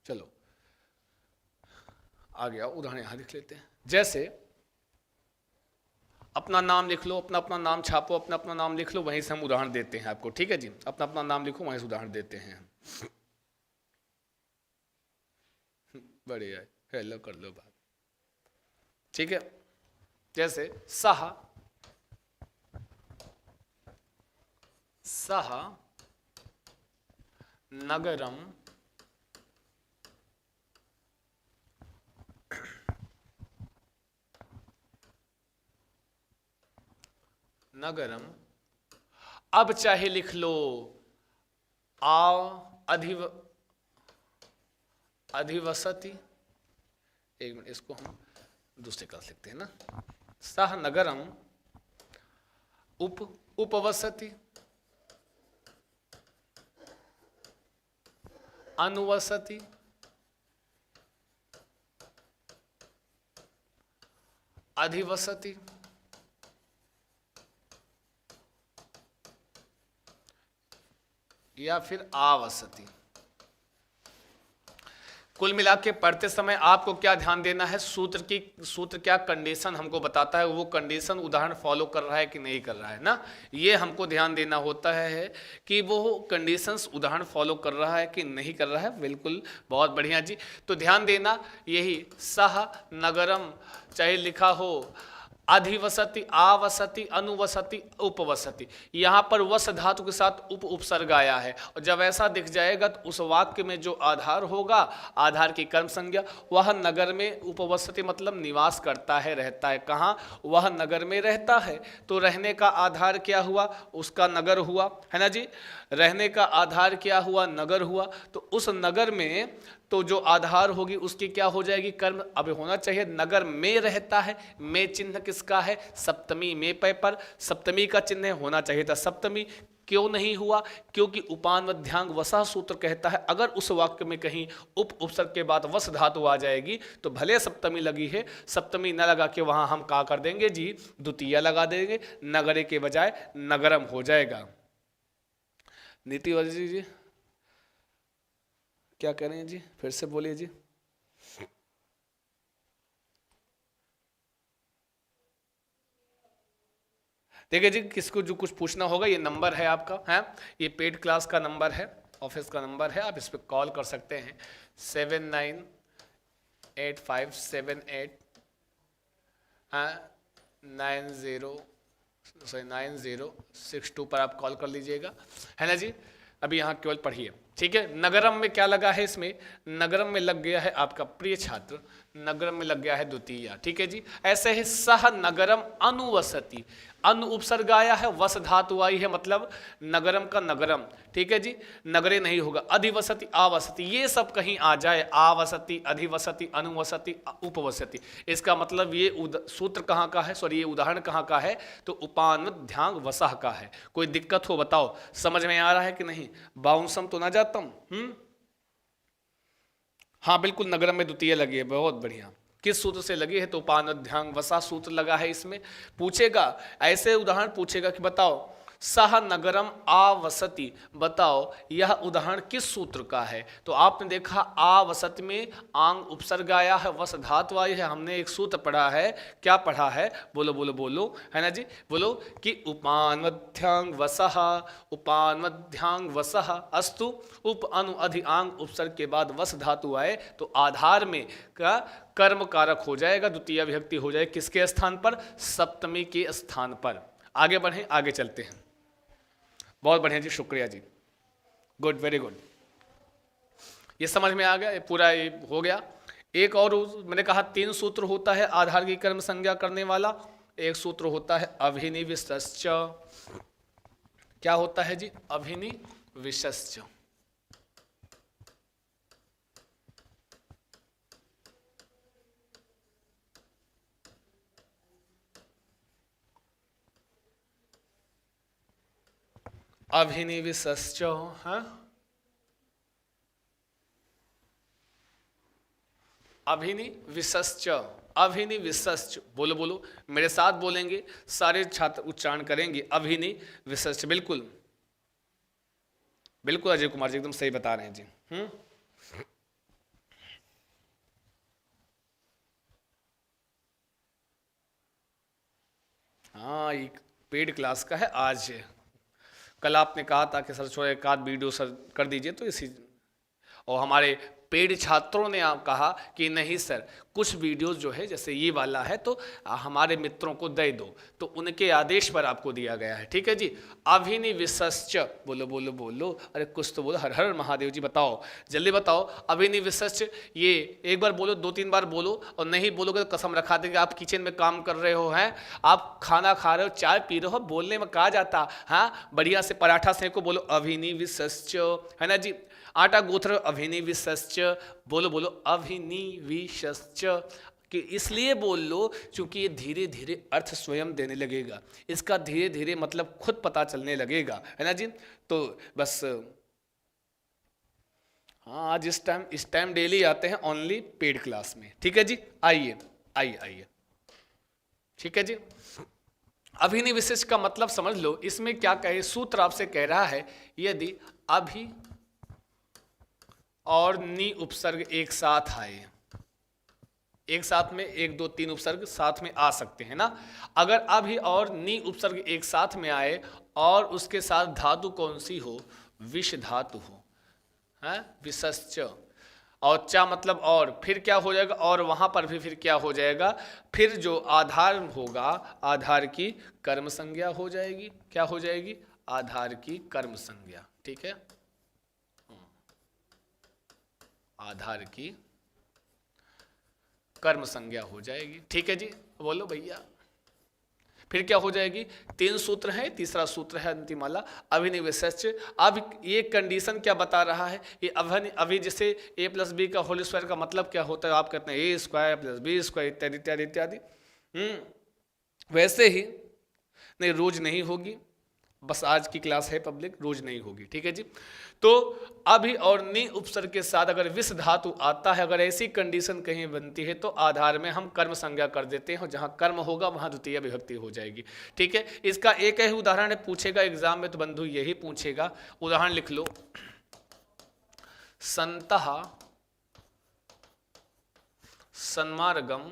चलो आ गया उदाहरण, यहां देख लेते हैं। जैसे अपना नाम लिख लो, अपना अपना नाम छापो, अपना अपना नाम लिख लो, वहीं से हम उदाहरण देते हैं आपको। ठीक है जी, अपना अपना नाम लिखो, वहीं से उदाहरण देते हैं। बढ़िया, हेलो कर लो बात। ठीक है, जैसे सह, सह नगरम नगरम, अब चाहे लिख लो अधिवसति। एक मिनट, इसको हम दूसरे क्लास लिखते हैं ना। सह नगरम उपवसति अनुवसति अधिवसति या फिर आवसति। कुल मिला के पढ़ते समय आपको क्या ध्यान देना है, सूत्र क्या कंडीशन हमको बताता है, वो कंडीशन उदाहरण फॉलो कर रहा है कि नहीं कर रहा है ना, ये हमको ध्यान देना होता है कि वो कंडीशंस उदाहरण फॉलो कर रहा है कि नहीं कर रहा है। बिल्कुल, बहुत बढ़िया जी। तो ध्यान देना, यही सह नगरम चाहे लिखा हो अधिवसति, आवसति, अनुवसति, उपवसति, यहाँ पर वस धातु के साथ उपसर्ग आया है। और जब ऐसा दिख जाएगा तो उस वाक्य में जो आधार होगा, आधार की कर्म संज्ञा, वह नगर में उपवसति मतलब निवास करता है, रहता है। कहाँ? वह नगर में रहता है। तो रहने का आधार क्या हुआ? उसका नगर हुआ, है ना जी। रहने का आधार क्या हुआ? नगर हुआ। तो उस नगर में तो जो आधार होगी उसकी क्या हो जाएगी? कर्म। अब होना चाहिए नगर में रहता है, में चिन्ह किसका है? सप्तमी, में पे पर सप्तमी का चिन्ह होना चाहिए था। सप्तमी क्यों नहीं हुआ? क्योंकि उपानवध्यांग वसा सूत्र कहता है अगर उस वाक्य में कहीं उपसर्ग के बाद वस धातु आ जाएगी तो भले सप्तमी लगी है, सप्तमी न लगा के वहां हम क्या कर देंगे जी? द्वितीय लगा देंगे, नगरे के बजाय नगरम हो जाएगा। नीति वजी जी क्या कह रहे हैं जी? फिर से बोलिए जी। देखिए जी, किसको जो कुछ पूछना होगा, ये नंबर है आपका, है ये पेड क्लास का नंबर है, ऑफिस का नंबर है, आप इस पर कॉल कर सकते हैं 7985789062 पर आप कॉल कर लीजिएगा, है ना जी। अभी यहाँ केवल पढ़िए, ठीक है। नगरम में क्या लगा है? इसमें नगरम में लग गया है आपका प्रिय छात्र, नगरम में लग गया है द्वितीय, ठीक है जी। ऐसे ही सह नगरम अनुवसति, अनु उपसर्ग आया है, वस धातु आई है, मतलब नगरम का नगरम, ठीक है जी, नगरे नहीं होगा। अधिवसति, आवसति, ये सब कहीं आ जाए, आवसति, अधिवसति, अनुवसति, उपवसति, इसका मतलब ये सूत्र कहाँ का है, सॉरी ये उदाहरण कहाँ का है? तो उपानध्यांग वसह का है। कोई दिक्कत हो बताओ, समझ में आ रहा है कि नहीं? बाउंसम तो ना जातम। हाँ बिल्कुल, नगरम में द्वितीय लगी है, बहुत बढ़िया। किस सूत्र से लगी है? तो उपानध्यांग वसा सूत्र लगा है इसमें। पूछेगा, ऐसे उदाहरण पूछेगा कि बताओ सह नगरम आवसति, बताओ यह उदाहरण किस सूत्र का है? तो आपने देखा आवसति में आंग उपसर्ग आया है, वस धातु आई है। हमने एक सूत्र पढ़ा है, क्या पढ़ा है? बोलो बोलो बोलो, है ना जी, बोलो कि उपानध्यांग वसः, उपानध्यांग वसः अस्तु, उप अनु अधि आंग उपसर्ग के बाद वस धातु आए तो आधार में का कर्म कारक हो जाएगा, द्वितीय विभक्ति हो जाएगी। किसके स्थान पर? सप्तमी के स्थान पर। आगे बढ़ें, आगे चलते हैं। बहुत बढ़िया जी, शुक्रिया जी, गुड, वेरी गुड। ये समझ में आ गया, ये पूरा ये हो गया। एक और मैंने कहा 3 सूत्र होता है आधार की कर्म संज्ञा करने वाला। एक सूत्र होता है अभिनिविष्टश्च। क्या होता है जी? अभिनिविष्टश्च। अभिनिविष्टश्च, हाँ, अभिनिविष्टश्च, अभिनिविष्टश्च, बोलो बोलो, मेरे साथ बोलेंगे, सारे छात्र उच्चारण करेंगे। अभिनिविष्टश्च, बिल्कुल बिल्कुल अजय कुमार जी एकदम सही बता रहे हैं जी। हाँ, ये पेड क्लास का है आज। कल आपने कहा था कि सर छोड़ो एक आध वीडियो सर कर दीजिए, तो इसी और हमारे पेड छात्रों ने आप कहा कि नहीं सर कुछ वीडियोस जो है जैसे ये वाला है तो हमारे मित्रों को दे दो, तो उनके आदेश पर आपको दिया गया है। ठीक है जी। अभिनिविशश्च, बोलो बोलो बोलो, अरे कुछ तो बोलो, हर हर महादेव जी, बताओ जल्दी बताओ। अभिनिविशश्च, ये एक बार बोलो, 2-3 बार बोलो, और नहीं बोलोगे तो कसम रखा देंगे। आप किचन में काम कर रहे हो, हैं आप खाना खा रहे हो, चाय पी रहे हो, बोलने में कहा जाता, हाँ बढ़िया से पराठा सेको, बोलो अभिनिविशश्च, है ना जी। आटा गूंथ रहे हो, अभिनिविशश्च, बोलो बोलो अभिनिविशश्च, कि इसलिए बोल लो क्योंकि ये धीरे धीरे अर्थ स्वयं देने लगेगा, इसका धीरे धीरे मतलब खुद पता चलने लगेगा, है ना जी। तो बस हाँ, आज इस टाइम डेली आते हैं ओनली पेड क्लास में। ठीक है जी, आइए आइए आइए। ठीक है जी। अभिनिविशेष का मतलब समझ लो, इसमें क्या कहे, सूत्र आपसे कह रहा है यदि अभि और नि उपसर्ग एक साथ आए, एक साथ में 1 2 3 उपसर्ग साथ में आ सकते हैं ना। अगर अभि और नि उपसर्ग एक साथ में आए और उसके साथ धातु कौन सी हो, विष धातु हो, है विशश्च, और चा मतलब और, फिर क्या हो जाएगा, और वहां पर भी फिर क्या हो जाएगा, फिर जो आधार होगा आधार की कर्म संज्ञा हो जाएगी। क्या हो जाएगी, आधार की कर्म संज्ञा। ठीक है, आधार की कर्म संज्ञा हो जाएगी। ठीक है जी, बोलो भैया। फिर क्या हो जाएगी, 3 सूत्र है, तीसरा सूत्र है अंतिमाला अभिनिवेशश्च। अब ये कंडीशन क्या बता रहा है, ये अभी जैसे a + b का होल स्क्वायर का मतलब क्या होता है, आप कहते हैं a² + b² इत्यादि इत्यादि इत्यादि। वैसे ही नहीं, रोज नहीं होगी, बस आज की क्लास है पब्लिक, रोज नहीं होगी। ठीक है जी। तो अभि और नि उपसर्ग के साथ अगर विष धातु आता है, अगर ऐसी कंडीशन कहीं बनती है तो आधार में हम कर्म संज्ञा कर देते हैं, और जहां कर्म होगा वहां द्वितीय विभक्ति हो जाएगी। ठीक है, इसका एक ही उदाहरण पूछेगा एग्जाम में, तो बंधु यही पूछेगा। उदाहरण लिख लो, संतः सन्मार्गम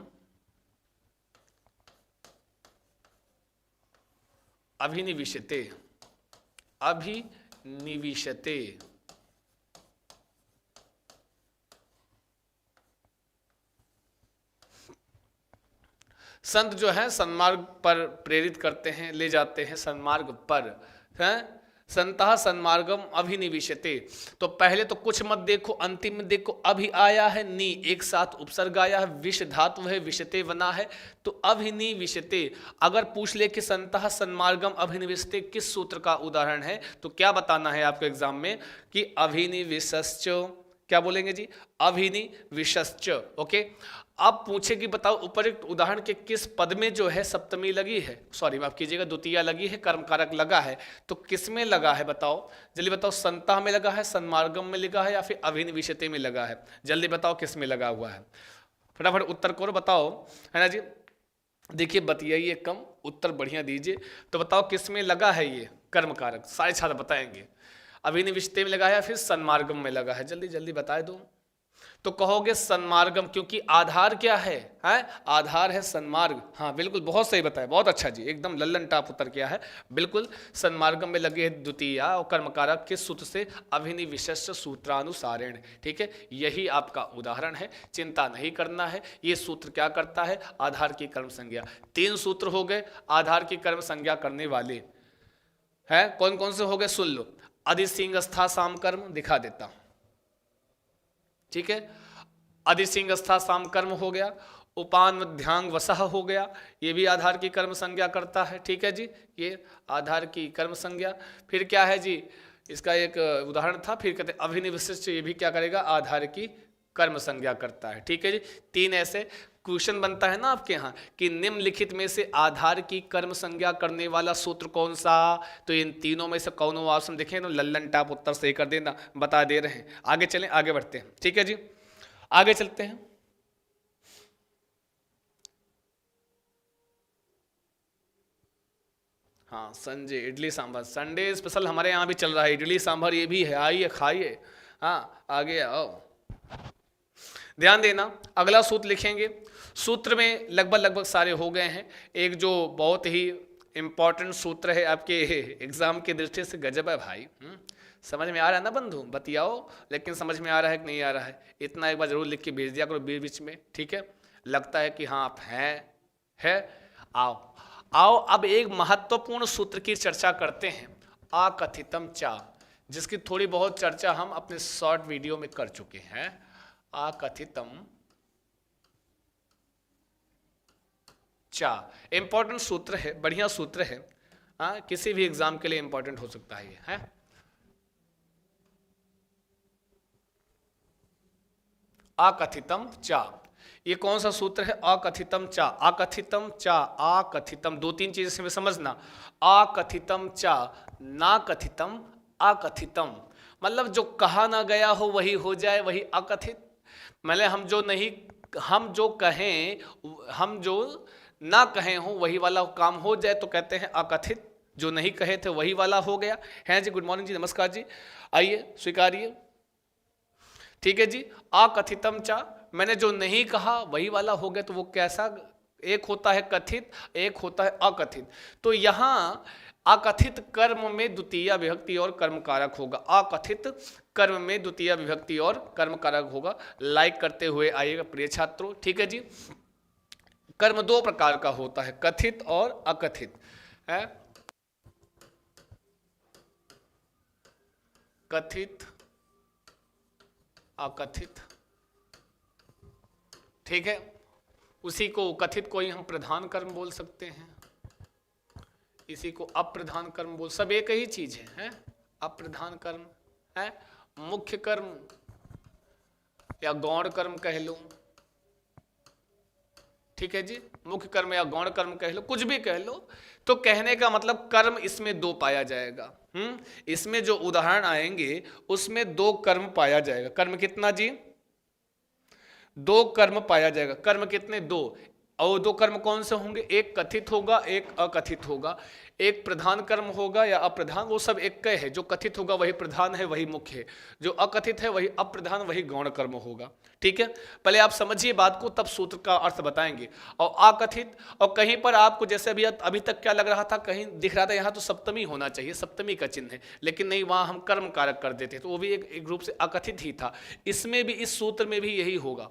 अभिनिविशते, अभिनिविशते, संत जो है सन्मार्ग पर प्रेरित करते हैं, ले जाते हैं सन्मार्ग पर, हैं संतः सन्मार्गम अभिनिविशते। तो पहले तो कुछ मत देखो, अंतिम में देखो, अभि आया है, नी एक साथ उपसर्ग आया है, विष धातु है, विशते बना है, तो अभिनिविशते। अगर पूछ ले कि संतः सन्मार्गम अभिनिविशते किस सूत्र का उदाहरण है, तो क्या बताना है आपको एग्जाम में कि अभिनिविशश्च, क्या बोलेंगे जी, अभिनिविशश्च। ओके, अब पूछे कि बताओ उपरोक्त उदाहरण के किस पद में जो है सप्तमी लगी है, सॉरी माफ कीजिएगा द्वितीया लगी है, कर्म कारक लगा है, तो किस में लगा है बताओ, जल्दी बताओ। संतः में लगा है, सन्मार्गम में लगा है, या फिर अभिनिविशते में लगा है, जल्दी बताओ किस में लगा हुआ है, फटाफट उत्तर करो बताओ, है ना जी। देखिए बतियाइए कम, उत्तर बढ़िया दीजिए। तो बताओ किस में लगा है ये कर्म कारक, सारे छात्र बताएंगे। अभिनिविशते में लगा है या फिर सन्मार्गम में लगा है, जल्दी जल्दी बता दो। तो कहोगे सन्मार्गम, क्योंकि आधार क्या है, आधार है सन्मार्ग। हाँ बिल्कुल, बहुत सही बताया, बहुत अच्छा जी, एकदम लल्लन टाप उत्तर किया है। बिल्कुल, सन्मार्गम में लगे द्वितीया और कर्मकारक किस सूत्र से, अभिनिविशश्च सूत्रानुसारेण। ठीक है, यही आपका उदाहरण है, चिंता नहीं करना है। ये सूत्र क्या करता है, आधार की कर्म संज्ञा। 3 सूत्र हो गए आधार की कर्म संज्ञा करने वाले, है कौन कौन से हो गए, सुन लो। अधिसिंह स्था साम कर्म दिखा देता हूं। ठीक है, अधिसिंह स्था साम कर्म हो गया, उपान मध्यांग वसह हो गया, ये भी आधार की कर्म संज्ञा करता है। ठीक है जी, ये आधार की कर्म संज्ञा। फिर क्या है जी, इसका एक उदाहरण था, फिर कहते अभिनिविशश्च, ये भी क्या करेगा, आधार की कर्म संज्ञा करता है। ठीक है जी, 3 ऐसे क्वेश्चन बनता है ना आपके यहाँ कि निम्नलिखित में से आधार की कर्म संज्ञा करने वाला सूत्र कौन सा, तो इन तीनों में से कौन ऑप्शन देखें तो लल्लन टाप उत्तर सही कर देना, बता दे रहे हैं। आगे चलें, आगे बढ़ते हैं। ठीक है जी, आगे चलते हैं। हाँ संजय, इडली सांभर संडे स्पेशल हमारे यहाँ भी चल रहा है, इडली सांभर ये भी है, आइए खाइए। हाँ आगे आओ, ध्यान देना। अगला सूत्र लिखेंगे, सूत्र में लगभग सारे हो गए हैं। एक जो बहुत ही इंपॉर्टेंट सूत्र है आपके एग्जाम की दृष्टि से, गजब है भाई, समझ में आ रहा है ना बंधु? बतियाओ, लेकिन समझ में आ रहा है कि नहीं आ रहा है? इतना एक बार जरूर लिख के भेज दिया करो बीच बीच में, ठीक है? लगता है कि हाँ आप हैं, है। आओ आओ, अब एक महत्वपूर्ण सूत्र की चर्चा करते हैं, अकथितम चा, जिसकी थोड़ी बहुत चर्चा हम अपने शॉर्ट वीडियो में कर चुके हैं। अकथितम चा इंपॉर्टेंट सूत्र है, बढ़िया सूत्र है। किसी भी एग्जाम के लिए इंपॉर्टेंट हो सकता है ये, है। अकथितम चा, ये कौन सा सूत्र है? अकथितम चा, अकथितम चा, अकथितम, दो तीन चीजें इसमें समझना। अकथितम चा, ना कथितम, अकथितम, मतलब जो कहा ना गया हो वही हो जाए, वही अकथित। मतलब हम जो कहें, हम जो ना कहें हो वही वाला काम हो जाए तो कहते हैं अकथित। जो नहीं कहे थे वही वाला हो गया है जी। गुड मॉर्निंग जी, नमस्कार जी, आइए स्वीकारिए, ठीक है जी। अकथितम चा, मैंने जो नहीं कहा वही वाला हो गया, तो वो कैसा? एक होता है कथित, एक होता है अकथित। तो यहां अकथित कर्म में द्वितीय विभक्ति और कर्म कारक होगा। अकथित कर्म में द्वितीय विभक्ति और कर्म कारक होगा। लाइक करते हुए आइएगा प्रिय छात्रों, ठीक है जी। कर्म दो प्रकार का होता है, कथित और अकथित, है। कथित, अकथित, ठीक है। उसी को कथित को ही हम प्रधान कर्म बोल सकते हैं, इसी को अप्रधान कर्म बोल, सब एक ही चीज है। अप्रधान कर्म है, मुख्य कर्म या गौण कर्म कह लो, ठीक है जी। मुख्य कर्म या गौण कर्म कह लो, कुछ भी कह लो। तो कहने का मतलब कर्म इसमें दो पाया जाएगा। इसमें जो उदाहरण आएंगे उसमें दो कर्म पाया जाएगा। कर्म कितना जी? दो कर्म पाया जाएगा। कर्म कितने? दो। और दो कर्म कौन से होंगे? एक कथित होगा, एक अकथित होगा। एक प्रधान कर्म होगा या अप्रधान, वो सब एक है। जो कथित होगा वही प्रधान है, वही मुख्य है। जो अकथित है वही अप्रधान, वही गौण कर्म होगा, ठीक है। पहले आप समझिए बात को, तब सूत्र का अर्थ बताएंगे। और अकथित, और कहीं पर आपको जैसे अभी तक क्या लग रहा था, कहीं दिख रहा था यहाँ तो सप्तमी होना चाहिए, सप्तमी का चिन्ह है, लेकिन नहीं, वहां हम कर्म कारक कर देते, तो वो भी एक रूप से अकथित ही था। इसमें भी, इस सूत्र में भी यही होगा।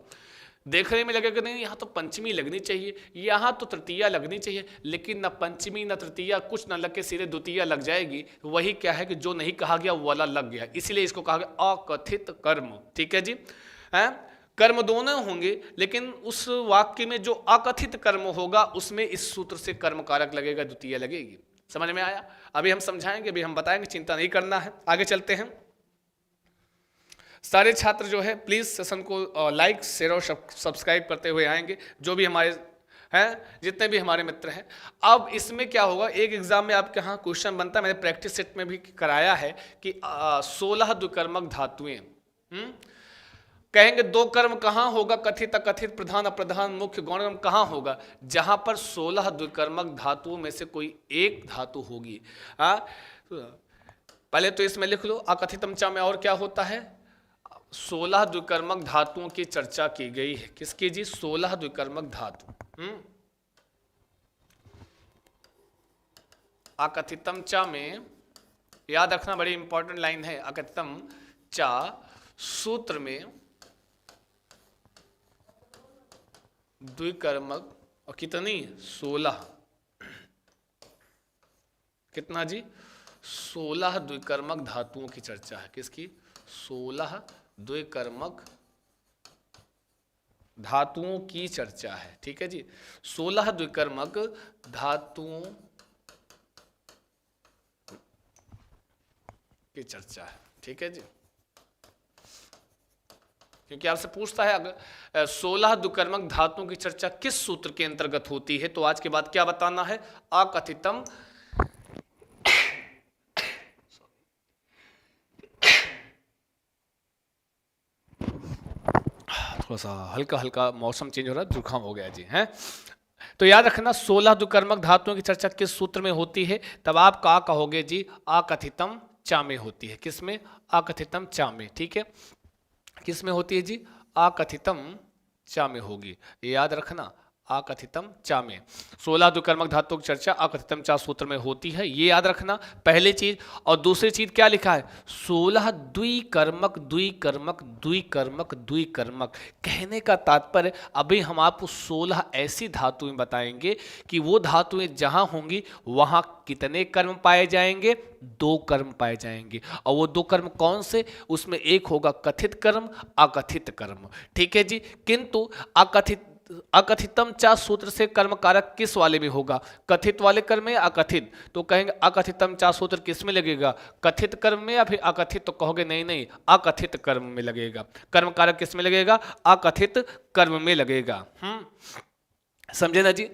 देखने में लगेगा नहीं यहाँ तो पंचमी लगनी चाहिए, यहाँ तो तृतीया लगनी चाहिए, लेकिन न पंचमी न तृतीया, कुछ न लग के सीधे द्वितीया लग जाएगी। वही क्या है कि जो नहीं कहा गया वो वाला लग गया, इसलिए इसको कहा गया अकथित कर्म, ठीक है जी। है, कर्म दोनों होंगे, लेकिन उस वाक्य में जो अकथित कर्म होगा उसमें इस सूत्र से कर्म कारक लगेगा, द्वितीय लगेगी। समझ में आया? अभी हम समझाएंगे, अभी हम बताएंगे, चिंता नहीं करना है। आगे चलते हैं। सारे छात्र जो है प्लीज सेशन को लाइक, शेयर और सब्सक्राइब करते हुए आएंगे, जो भी हमारे हैं, जितने भी हमारे मित्र हैं। अब इसमें क्या होगा, एक एग्जाम में आपके यहाँ क्वेश्चन बनता है, मैंने प्रैक्टिस सेट में भी कराया है कि 16 द्विकर्मक धातुएं। कहेंगे दो कर्म कहाँ होगा? कथित, अकथित, प्रधान, अप्रधान, मुख्य, गौण कहाँ होगा? जहां पर 16 द्विकर्मक धातुओं में से कोई एक धातु होगी। पहले तो इसमें लिख लो, अकथितम चा में और क्या होता है? 16 द्विकर्मक धातुओं की चर्चा की गई है। किसकी जी? 16 द्विकर्मक धातु। अकथितम चा में याद रखना, बड़ी इंपॉर्टेंट लाइन है। अकथितम चा सूत्र में द्विकर्मक और कितनी? 16। कितना जी? 16 द्विकर्मक धातुओं की चर्चा है। किसकी? 16 द्विकर्मक धातुओं की चर्चा है, ठीक है जी। 16 द्विकर्मक धातुओं की चर्चा है, ठीक है जी। क्योंकि आपसे पूछता है अगर 16 द्विकर्मक धातुओं की चर्चा किस सूत्र के अंतर्गत होती है, तो आज के बाद क्या बताना है? अकथितम, थोड़ा सा हल्का हल्का मौसम चेंज हो रहा है, जुकाम हो गया जी, हैं। तो याद रखना 16 द्विकर्मक धातुओं की चर्चा किस सूत्र में होती है, तब आप क्या कहोगे जी? अकथितम चा में होती है। किस में? अकथितम चा में, ठीक है। किस में होती है जी? अकथितम चा में होगी, याद रखना, अकथितम चा में। 16 द्विकर्मक धातुओं की चर्चा अकथितम चा सूत्र में होती है, ये याद रखना पहली चीज। और दूसरी चीज क्या लिखा है, 16 द्विकर्मक द्विकर्मक द्विकर्मक द्विकर्मक। कहने का तात्पर्य अभी हम आपको 16 ऐसी धातुएं बताएंगे कि वो धातुएं जहां होंगी वहां कितने कर्म पाए जाएंगे, 2 कर्म पाए जाएंगे। और वो 2 कर्म कौन से, उसमें एक होगा कथित कर्म, अकथित कर्म। ठीक है जी। किंतु अकथितम चा सूत्र से कर्म कारक किस वाले में होगा, कथित वाले कर्म में या अकथित? तो कहेंगे अकथितम चा सूत्र किस में लगेगा, कथित कर्म में या फिर अकथित? तो कहोगे नहीं नहीं, अकथित कर्म में लगेगा। कर्म कारक किस में लगेगा, अकथित कर्म में लगेगा। समझे ना जी।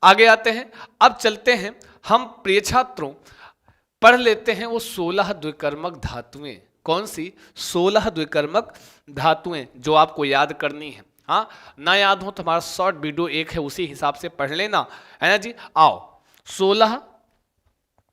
आगे आते हैं, अब चलते हैं हम प्रिय छात्रों, पढ़ लेते हैं वो 16 द्विकर्मक धातुएं। कौन सी 16 द्विकर्मक धातुएं जो आपको याद करनी है। हाँ, ना याद हो तो हमारा शॉर्ट वीडियो एक है, उसी हिसाब से पढ़ लेना, है ना जी। आओ, 16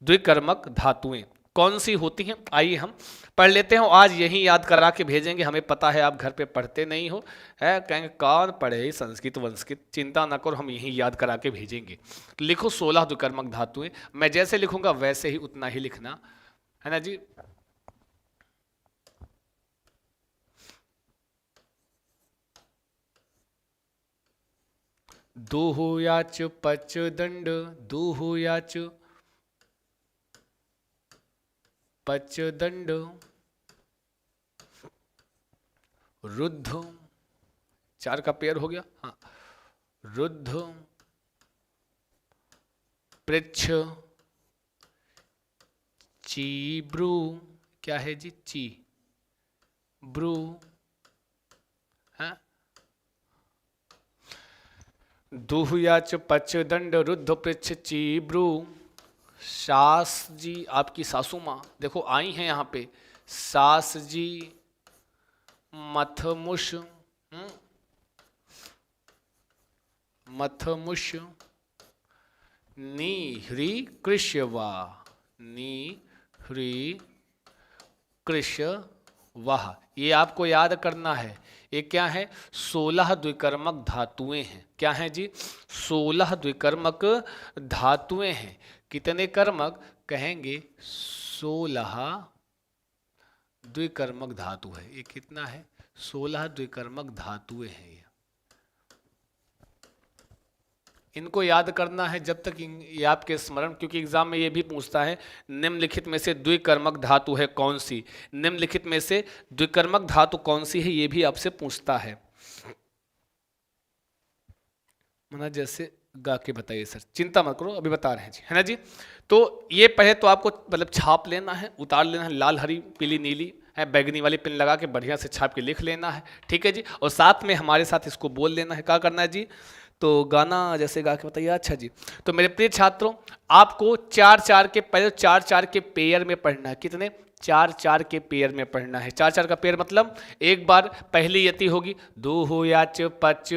द्विकर्मक धातुएं कौन सी होती हैं, आइए हम पढ़ लेते हैं। आज यही याद करा के भेजेंगे, हमें पता है आप घर पे पढ़ते नहीं हो, है, कहेंगे कौन पढ़े संस्कृत वंस्कृत, चिंता ना करो, हम यही याद करा के भेजेंगे। लिखो 16 द्विकर्मक धातुएं, मैं जैसे लिखूंगा वैसे ही उतना ही लिखना, है ना जी। दुहुयाच पच दंड, दुहुयाच पच दंड, रुद्ध, 4 का पेयर हो गया। हाँ, रुद्ध पृच्छ चीब्रू, क्या है जी, ची ब्रू, हाँ, दुहुयाच पच दंड रुद्ध पृच्छ चीब्रू। सास जी, आपकी सासू माँ देखो आई हैं यहाँ पे, सास जी मथमुष, मथमुष निह्री कृष्यवा, निह्री कृष्यवाह। ये आपको याद करना है। ये क्या है, 16 द्विकर्मक धातुएं हैं। क्या हैं जी, 16 द्विकर्मक धातुएं हैं। कितने कर्मक, कहेंगे 16 द्विकर्मक धातु है। ये कितना है, 16 द्विकर्मक धातुएं हैं। इनको याद करना है जब तक ये आपके स्मरण, क्योंकि एग्जाम में ये भी पूछता है निम्नलिखित में से द्विकर्मक धातु है कौन सी, निम्नलिखित में से द्विकर्मक धातु कौन सी है, ये भी आपसे पूछता है। मना जैसे गा के बताइए सर, चिंता मत करो अभी बता रहे हैं जी, है ना जी। तो ये पहले तो आपको मतलब छाप लेना है, उतार लेना है, लाल हरी पीली नीली है, बैगनी वाली पेन लगा के बढ़िया से छाप के लिख लेना है, ठीक है जी। और साथ में हमारे साथ इसको बोल लेना है। क्या करना है जी, तो गाना जैसे गा के बताइए। अच्छा जी, तो मेरे प्रिय छात्रों, आपको 4-4 के, पहले 4-4 के पेयर में पढ़ना है। कितने, 4-4 के पेयर में पढ़ना है। 4-4 का पेयर मतलब एक बार पहली यति होगी, दुहुयाच पच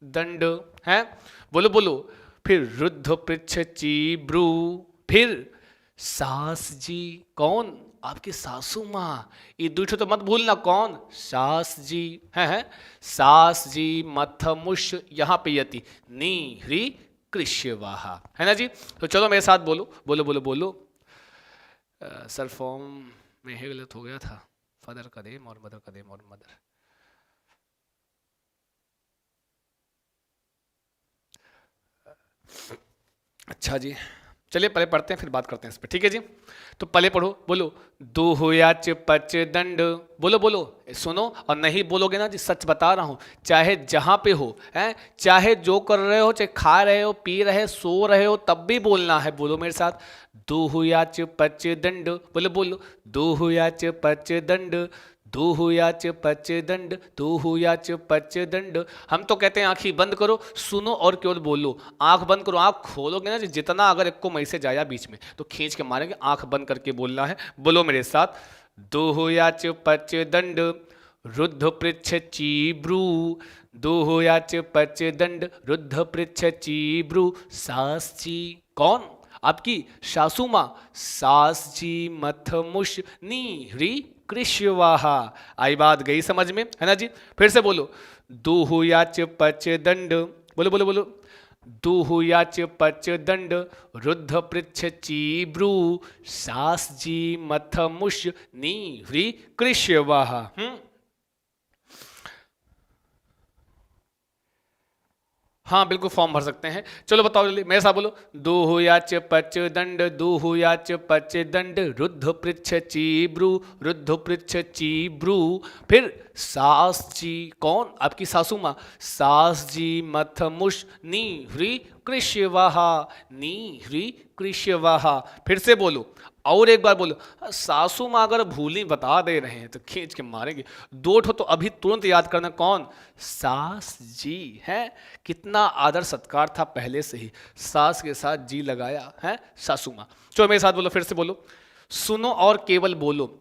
दंड, है, बोलो बोलो, फिर रुद्ध पृच्छ चीब्रू, फिर सास जी, कौन, आपकी सासू माँ। ये दूठो तो मत भूलना, कौन, सास जी, है, सास जी मथमुष, यहाँ पे यति, नीह्री कृष्यवाहा, है ना जी। तो चलो मेरे साथ बोलो बोलो बोलो बोलो। सर फॉर्म में है गलत हो गया था, फादर कदेम और मदर कदेम और मदर। अच्छा जी, चलिए पहले पढ़ते हैं फिर बात करते हैं इस पर, ठीक है जी। तो पहले पढ़ो, बोलो, दुहुयाच पच दंड, बोलो बोलो, सुनो, और नहीं बोलोगे ना जी, सच बता रहा हूं, चाहे जहां पे हो, हैं, चाहे जो कर रहे हो, चाहे खा रहे हो, पी रहे, सो रहे हो, तब भी बोलना है। बोलो मेरे साथ, दुहुयाच पच दंड, बोलो बोलो, दुहुयाच पच दंड, दुहुयाच पच दंड, दुहुयाच पच दंड। हम तो कहते हैं आंखें बंद करो, सुनो और केवल बोलो। आंख बंद करो, आंख खोलोगे ना, जितना अगर एक को मैसेज आया बीच में तो खींच के मारेंगे, आंख बंद करके बोलना है। बोलो मेरे साथ, दुहुयाच पच दंड रुद्ध पृच्छ चीब्रू, दुहुयाच पच दंड रुद्ध पृच्छ चीब्रू। सास जी, कौन, आपकी सासू माँ, सास जी मथमुष नीह्री कृष्यवाहा। आई बात गई समझ में, है ना जी। फिर से बोलो, दुहुयाच पच दंड बोलो बोलो बोलो। दुहु याच पच दंड रुद्ध पृच्छ चीब्रू सास जी मथ मुष नी ह्री कृष्यवाहा। हाँ बिल्कुल फॉर्म भर सकते हैं। चलो बताओ जल्दी मेरे साथ बोलो। दुहु याच पच दंड दुहु याच पच दंड रुद्ध पृच्छ चीब्रू रुद्ध पृच्छ चीब्रू। फिर सास जी, कौन? आपकी सासू माँ। सास जी मथ मुष नी ह्री कृष्यवाहा नी ह्री कृष्यवाहा। फिर से बोलो और एक बार बोलो। सासू माँ अगर भूली बता दे रहे हैं तो खींच के मारेंगे। दो ठो तो अभी तुरंत याद करना। कौन? सास जी है। कितना आदर सत्कार था पहले से ही, सास के साथ जी लगाया है सासू माँ। चलो मेरे साथ बोलो, फिर से बोलो। सुनो और केवल बोलो।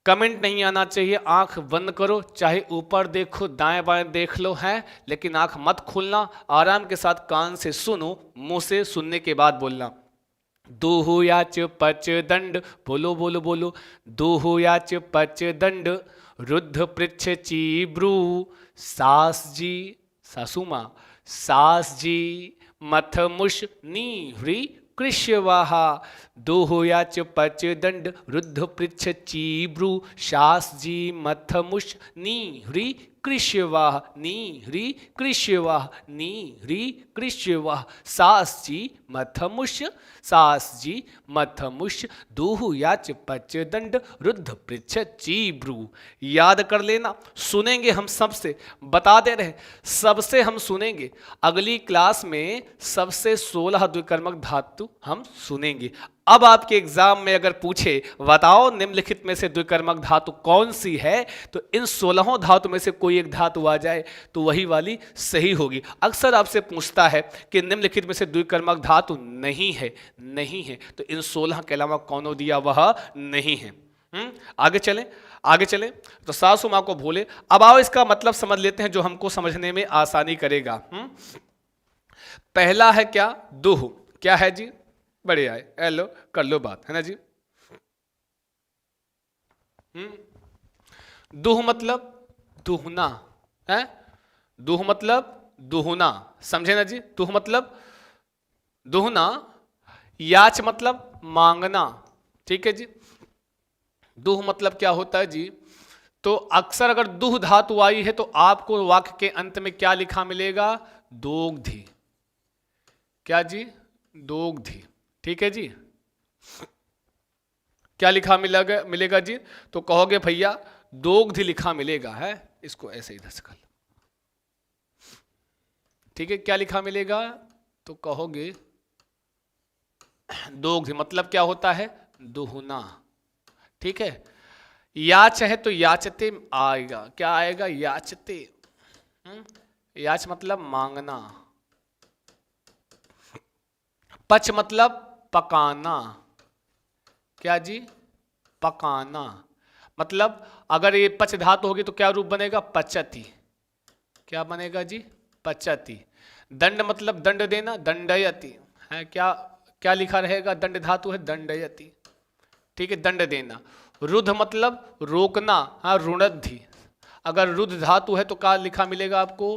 कमेंट नहीं आना चाहिए। आंख बंद करो, चाहे ऊपर देखो दाएं बाएं देख लो है, लेकिन आंख मत खोलना। आराम के साथ कान से सुनो, मुंह से सुनने के बाद बोलना। दुहु याच पच दंड, बोलो बोलो बोलो। दुहु याच पच दंड रुद्ध पृच्छ चीब्रू सास जी, सासू माँ, सास जी मथ मुष नी ह्री कृष्यवाहा। दुहु याच पच दंड रुद्ध पृच्छ चीब्रू सास जी मथ मुष नी ह्री कृष्यवाह नी ह्री कृष्यवाह नी ह्री कृष्यवाह। सास जी मथमुष, सास जी मथमुष दुहु याच पच दंड रुद्ध पृच्छ चीब्रू। याद कर लेना। सुनेंगे हम सबसे, बता दे रहे सबसे हम सुनेंगे। अगली क्लास में सबसे 16 द्विकर्मक धातु हम सुनेंगे। अब आपके एग्जाम में अगर पूछे बताओ निम्नलिखित में से द्विकर्मक धातु कौन सी है, तो इन 16 धातु में से कोई एक धातु आ जाए तो वही वाली सही होगी। अक्सर आपसे पूछता है कि निम्नलिखित में से द्विकर्मक धातु नहीं है, नहीं है, तो इन 16 के अलावा कौन दिया वह नहीं है। आगे चलें, आगे चलें। तो सासू माँ को भूले। अब आओ इसका मतलब समझ लेते हैं जो हमको समझने में आसानी करेगा। पहला है क्या? दुह। क्या है जी? बढ़िया है, हेलो कर लो बात, है ना जी। दुह मतलब दुहना है, दुह मतलब दुहना, समझे ना जी। दुह मतलब दुहना। याच मतलब मांगना, ठीक है जी। दुह मतलब क्या होता है जी? तो अक्सर अगर दुह धातु आई है तो आपको वाक्य के अंत में क्या लिखा मिलेगा? दोग्धि। क्या जी? दोग्धि, ठीक है जी। क्या लिखा मिलेगा जी? तो कहोगे भैया दोग्धि लिखा मिलेगा है, इसको ऐसे इधर से कर लो, ठीक है। क्या लिखा मिलेगा? तो कहोगे दोग्धि मतलब क्या होता है? दुहना, ठीक है। याच है तो याचते आएगा। क्या आएगा? याचते। याच मतलब मांगना। पच मतलब पकाना। क्या जी? पकाना। मतलब अगर ये पच धातु होगी तो क्या रूप बनेगा? पचती। क्या बनेगा जी? पचती। दंड मतलब दंड देना, दंडयति है। क्या क्या लिखा रहेगा? दंड धातु है, दंडयति, ठीक है, दंड देना। रुद्ध मतलब रोकना, हाँ, रुणद्धि। अगर रुद्ध धातु है तो क्या लिखा मिलेगा आपको?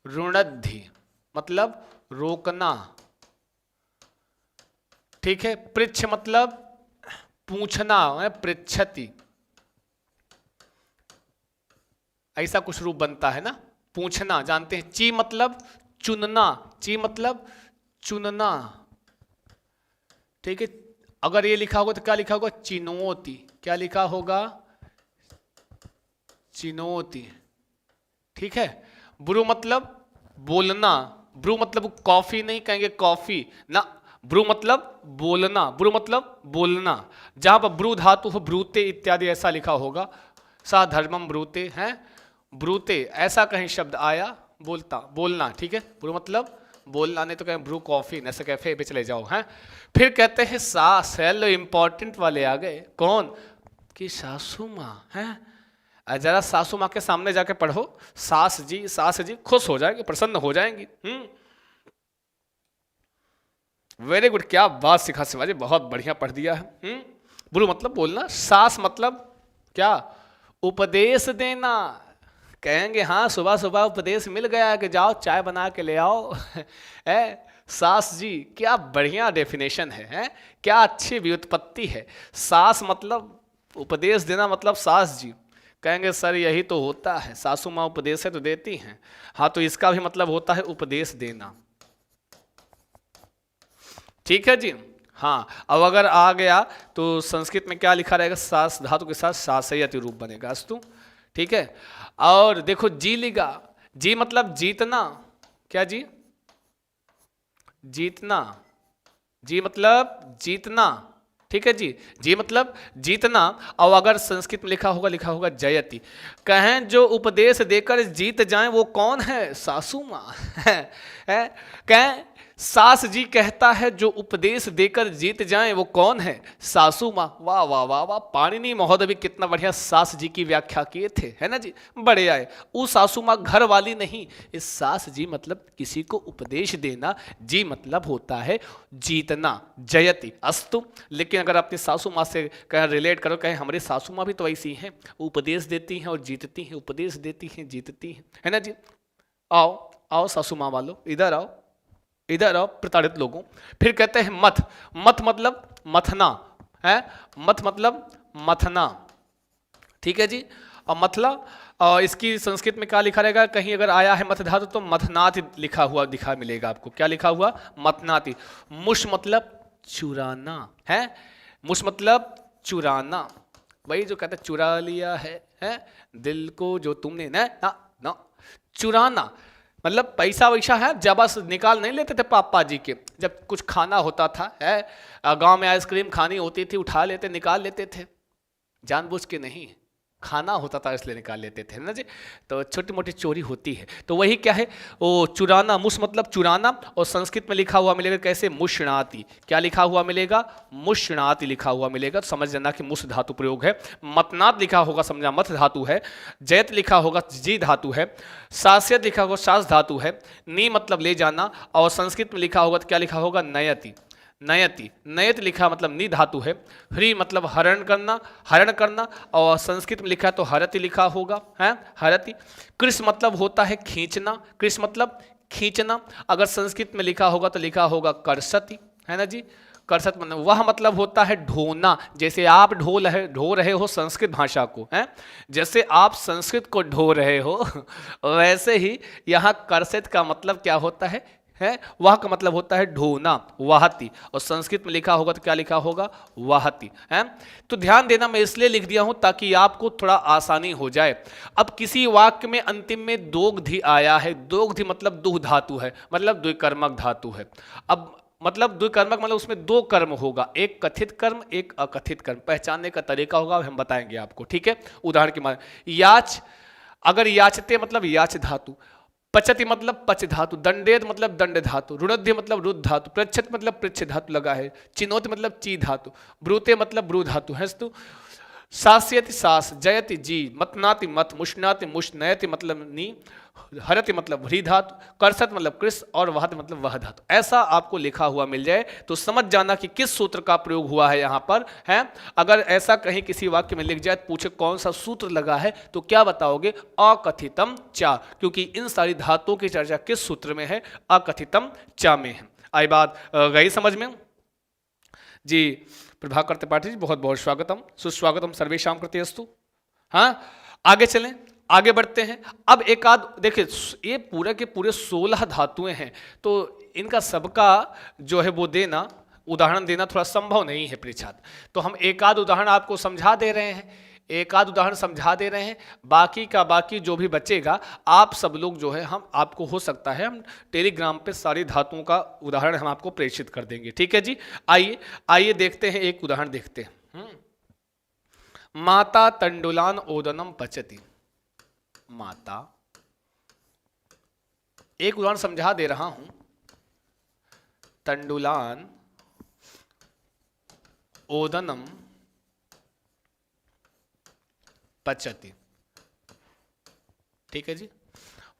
रुणद्धि मतलब रोकना, ठीक है। पृच्छ मतलब पूछना है, पृच्छति, ऐसा कुछ रूप बनता है ना, पूछना, जानते हैं। ची मतलब चुनना, ची मतलब चुनना, ठीक है। अगर ये लिखा होगा तो क्या लिखा होगा? चिनोती। क्या लिखा होगा? चिनोती, ठीक है। ब्रू मतलब बोलना। ब्रू मतलब कॉफी नहीं कहेंगे, कॉफी ना। ब्रू मतलब बोलना, ब्रू मतलब बोलना। जहां पर ब्रू धातु हो, ब्रूते इत्यादि ऐसा लिखा होगा। सा धर्मम ब्रूते हैं, ब्रूते ऐसा कहीं शब्द आया, बोलता, बोलना, ठीक है। ब्रू मतलब बोलना, नहीं तो कहें ब्रू कॉफी, ऐसे कैफे पे चले जाओ हैं। फिर कहते हैं सास। हेलो, इंपॉर्टेंट वाले आ गए। कौन? कि सासू माँ है। जरा सासू माँ के सामने जाके पढ़ो, सास जी, सास जी, खुश हो जाएंगे, प्रसन्न हो जाएंगी। वेरी गुड, क्या बात सिखा शिवाजी, बहुत बढ़िया पढ़ दिया है। ब्रू मतलब बोलना, सास मतलब क्या? उपदेश देना, कहेंगे हाँ सुबह सुबह उपदेश मिल गया कि जाओ चाय बना के ले आओ। है सास जी, क्या बढ़िया डेफिनेशन है? क्या अच्छी व्युत्पत्ति है। सास मतलब उपदेश देना, मतलब सास जी। कहेंगे सर यही तो होता है, सासू माँ उपदेश है तो देती हैं। हाँ तो इसका भी मतलब होता है उपदेश देना। ठीक है जी। हाँ अब अगर आ गया तो संस्कृत में क्या लिखा रहेगा? सास धातु के साथ सासयति रूप बनेगा, अस्तु। ठीक है। और देखो जी लिखा, जी मतलब जीतना। क्या जी? जीतना। जी मतलब जीतना। ठीक है जी, जी मतलब जीतना। और अगर संस्कृत में लिखा होगा जयति। कहें जो उपदेश देकर जीत जाएं वो कौन है? सासू माँ। है कहें सास जी कहता है जो उपदेश देकर जीत जाएं वो कौन है? सासू माँ। वाह वाह वाह वाह, पाणिनि महोदय भी कितना बढ़िया सास जी की व्याख्या किए थे, है ना जी, बड़े आए। वो सासू माँ घर वाली नहीं, इस सास जी मतलब किसी को उपदेश देना, जी मतलब होता है जीतना, जयति, अस्तु। लेकिन अगर अपनी सासू माँ से कहें रिलेट करो, कहें हमारी सासू माँ भी तो ऐसी हैं, उपदेश देती हैं और जीतती हैं, उपदेश देती हैं जीतती हैं, है ना जी। आओ आओ सासू माँ वालों, इधर आओ, इधर आओ प्रताड़ित लोगों। फिर कहते हैं मथ। मथ मतलब मथना है, मथ मतलब मथना। ठीक है जी। और मथला, और इसकी संस्कृत में क्या लिखा रहेगा? कहीं अगर आया है मथ धातु तो मथनाति लिखा हुआ दिखा मिलेगा आपको। क्या लिखा हुआ? मथनाति। मुश मतलब चुराना है, मुश मतलब चुराना। वही जो कहते चुरा लिया है दिल को जो तुमने ना ना ना। चुराना मतलब पैसा वैसा है जब बस निकाल नहीं लेते थे पापा जी के, जब कुछ खाना होता था है, गांव में आइसक्रीम खानी होती थी, उठा लेते निकाल लेते थे, जानबूझ के नहीं, खाना होता था इसलिए निकाल लेते थे ना जी। तो छोटी मोटी चोरी होती है, तो वही क्या है वो चुराना। मुश मतलब चुराना, और संस्कृत में लिखा हुआ मिलेगा कैसे? मुष्णाति। क्या लिखा हुआ मिलेगा? मुष्णाति लिखा हुआ मिलेगा, तो समझ जाना कि मुष धातु प्रयोग है। मतनात लिखा होगा, समझा मत धातु है। जयत लिखा होगा, जी धातु है। सास्यत लिखा होगा, सास धातु है। नी मतलब ले जाना, और संस्कृत में लिखा होगा तो क्या लिखा होगा? नयति। नयति, नयत लिखा मतलब नि धातु है। ह्री मतलब हरण करना, हरण करना, और संस्कृत में लिखा तो हरति लिखा होगा, है हरति। कृष मतलब होता है खींचना, कृष मतलब खींचना। अगर संस्कृत में लिखा होगा तो लिखा होगा करसति, है ना जी। करसत मतलब वह मतलब होता है ढोना, जैसे आप ढो रहे हो संस्कृत भाषा को, हैं जैसे आप संस्कृत को ढो रहे हो वैसे ही यहाँ करसत का मतलब क्या होता है वह का मतलब होता है ढोना, वाहती। और संस्कृत में लिखा होगा तो क्या लिखा होगा? वाहती है। तो ध्यान देना, मैं इसलिए लिख दिया हूं ताकि आपको थोड़ा आसानी हो जाए। अब किसी वाक्य में अंतिम में दोग्धि आया है, दोग्धि मतलब दुह धातु है, मतलब द्विकर्मक धातु है। अब मतलब द्विकर्मक मतलब उसमें दो कर्म होगा, एक कथित कर्म एक अकथित कर्म। पहचानने का तरीका होगा, हम बताएंगे आपको, ठीक है। उदाहरण के माध्यम याच, अगर याचते मतलब याच धातु, पचति मतलब पच धातु, दंडेत मतलब दंड धातु, रुणध्य मतलब रुद्ध धातु, पृच्छत मतलब पृच्छ धातु लगा है, चिनोत मतलब ची धातु, ब्रूते मतलब ब्रू धातु है। सास्यति सास, जयति जी, मतनाति मत, मुष्णाति मुष्, नयति मतलब नी, हरति मतलब ह्री धातु, करसत मतलब कृष, और वहत मतलब वह धातु। ऐसा आपको लिखा हुआ मिल जाए तो समझ जाना कि किस सूत्र का प्रयोग हुआ है यहाँ पर है। अगर ऐसा कहीं किसी वाक्य में लिख जाए, पूछे कौन सा सूत्र लगा है, तो क्या बताओगे? अकथितम चा, क्योंकि इन सारी धातुओं की चर्चा किस सूत्र में है? अकथितम चा में है। आई बात गई समझ में जी। प्रभाकर त्रिपाठी जी बहुत बहुत स्वागतम, सुस्वागतम सर्वेशाम कृते अस्तु। हाँ आगे चलें, आगे बढ़ते हैं। अब एक आध देखिए, ये पूरे के पूरे 16 धातुएं हैं, तो इनका सबका जो है वो देना, उदाहरण देना थोड़ा संभव नहीं है परीक्षार्थ। तो हम एक आध उदाहरण आपको समझा दे रहे हैं, एक आध उदाहरण समझा दे रहे हैं, बाकी का बाकी जो भी बचेगा आप सब लोग जो है, हम आपको हो सकता है हम टेलीग्राम पे सारी धातुओं का उदाहरण हम आपको प्रेषित कर देंगे, ठीक है जी। आइए आइए देखते हैं, एक उदाहरण देखते हैं। माता तंडुलान ओदनम पचति। माता, एक उदाहरण समझा दे रहा हूं। तंडुलान ओदनम पचति, ठीक है जी।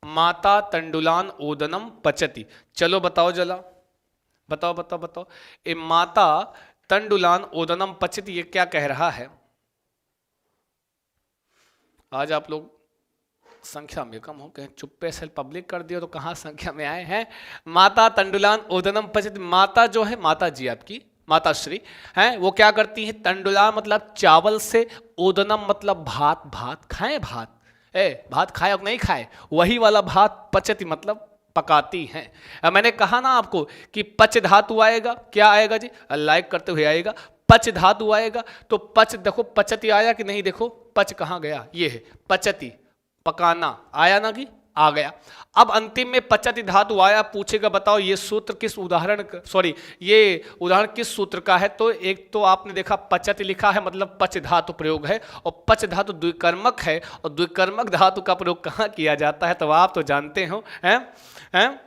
माता तंडुलान ओदनम पचति। चलो बताओ जला, बताओ बताओ बताओ, ये माता तंडुलान ओदनम पचति ये क्या कह रहा है? आज आप लोग संख्या में कम हो, कहीं चुप्पे से पब्लिक कर दिया तो कहाँ संख्या में आए हैं। माता तंडुलान ओदनम पचति, माता जो है माता जी आपकी माता श्री हैं, वो क्या करती हैं, तंडुलान मतलब चावल से, ओदनम मतलब भात, भात खाए, भात भात खाए और नहीं खाए वही वाला भात, पचति मतलब पकाती हैं। अब मैंने कहा ना आपको कि पच धातु आएगा, क्या आएगा जी, लाइक करते हुए आएगा, पच धातु आएगा। तो पच देखो, पचति आया कि नहीं, देखो पच कहाँ गया, ये है पचति, पकाना आया ना कि आ गया। अब अंतिम में पचति धातु आया, पूछेगा बताओ ये सूत्र किस उदाहरण, सॉरी ये उदाहरण किस सूत्र का है। तो एक तो आपने देखा पचति लिखा है, मतलब पच धातु प्रयोग है, और पच धातु द्विकर्मक है, और द्विकर्मक धातु का प्रयोग कहाँ किया जाता है, तो आप तो जानते हो हैं,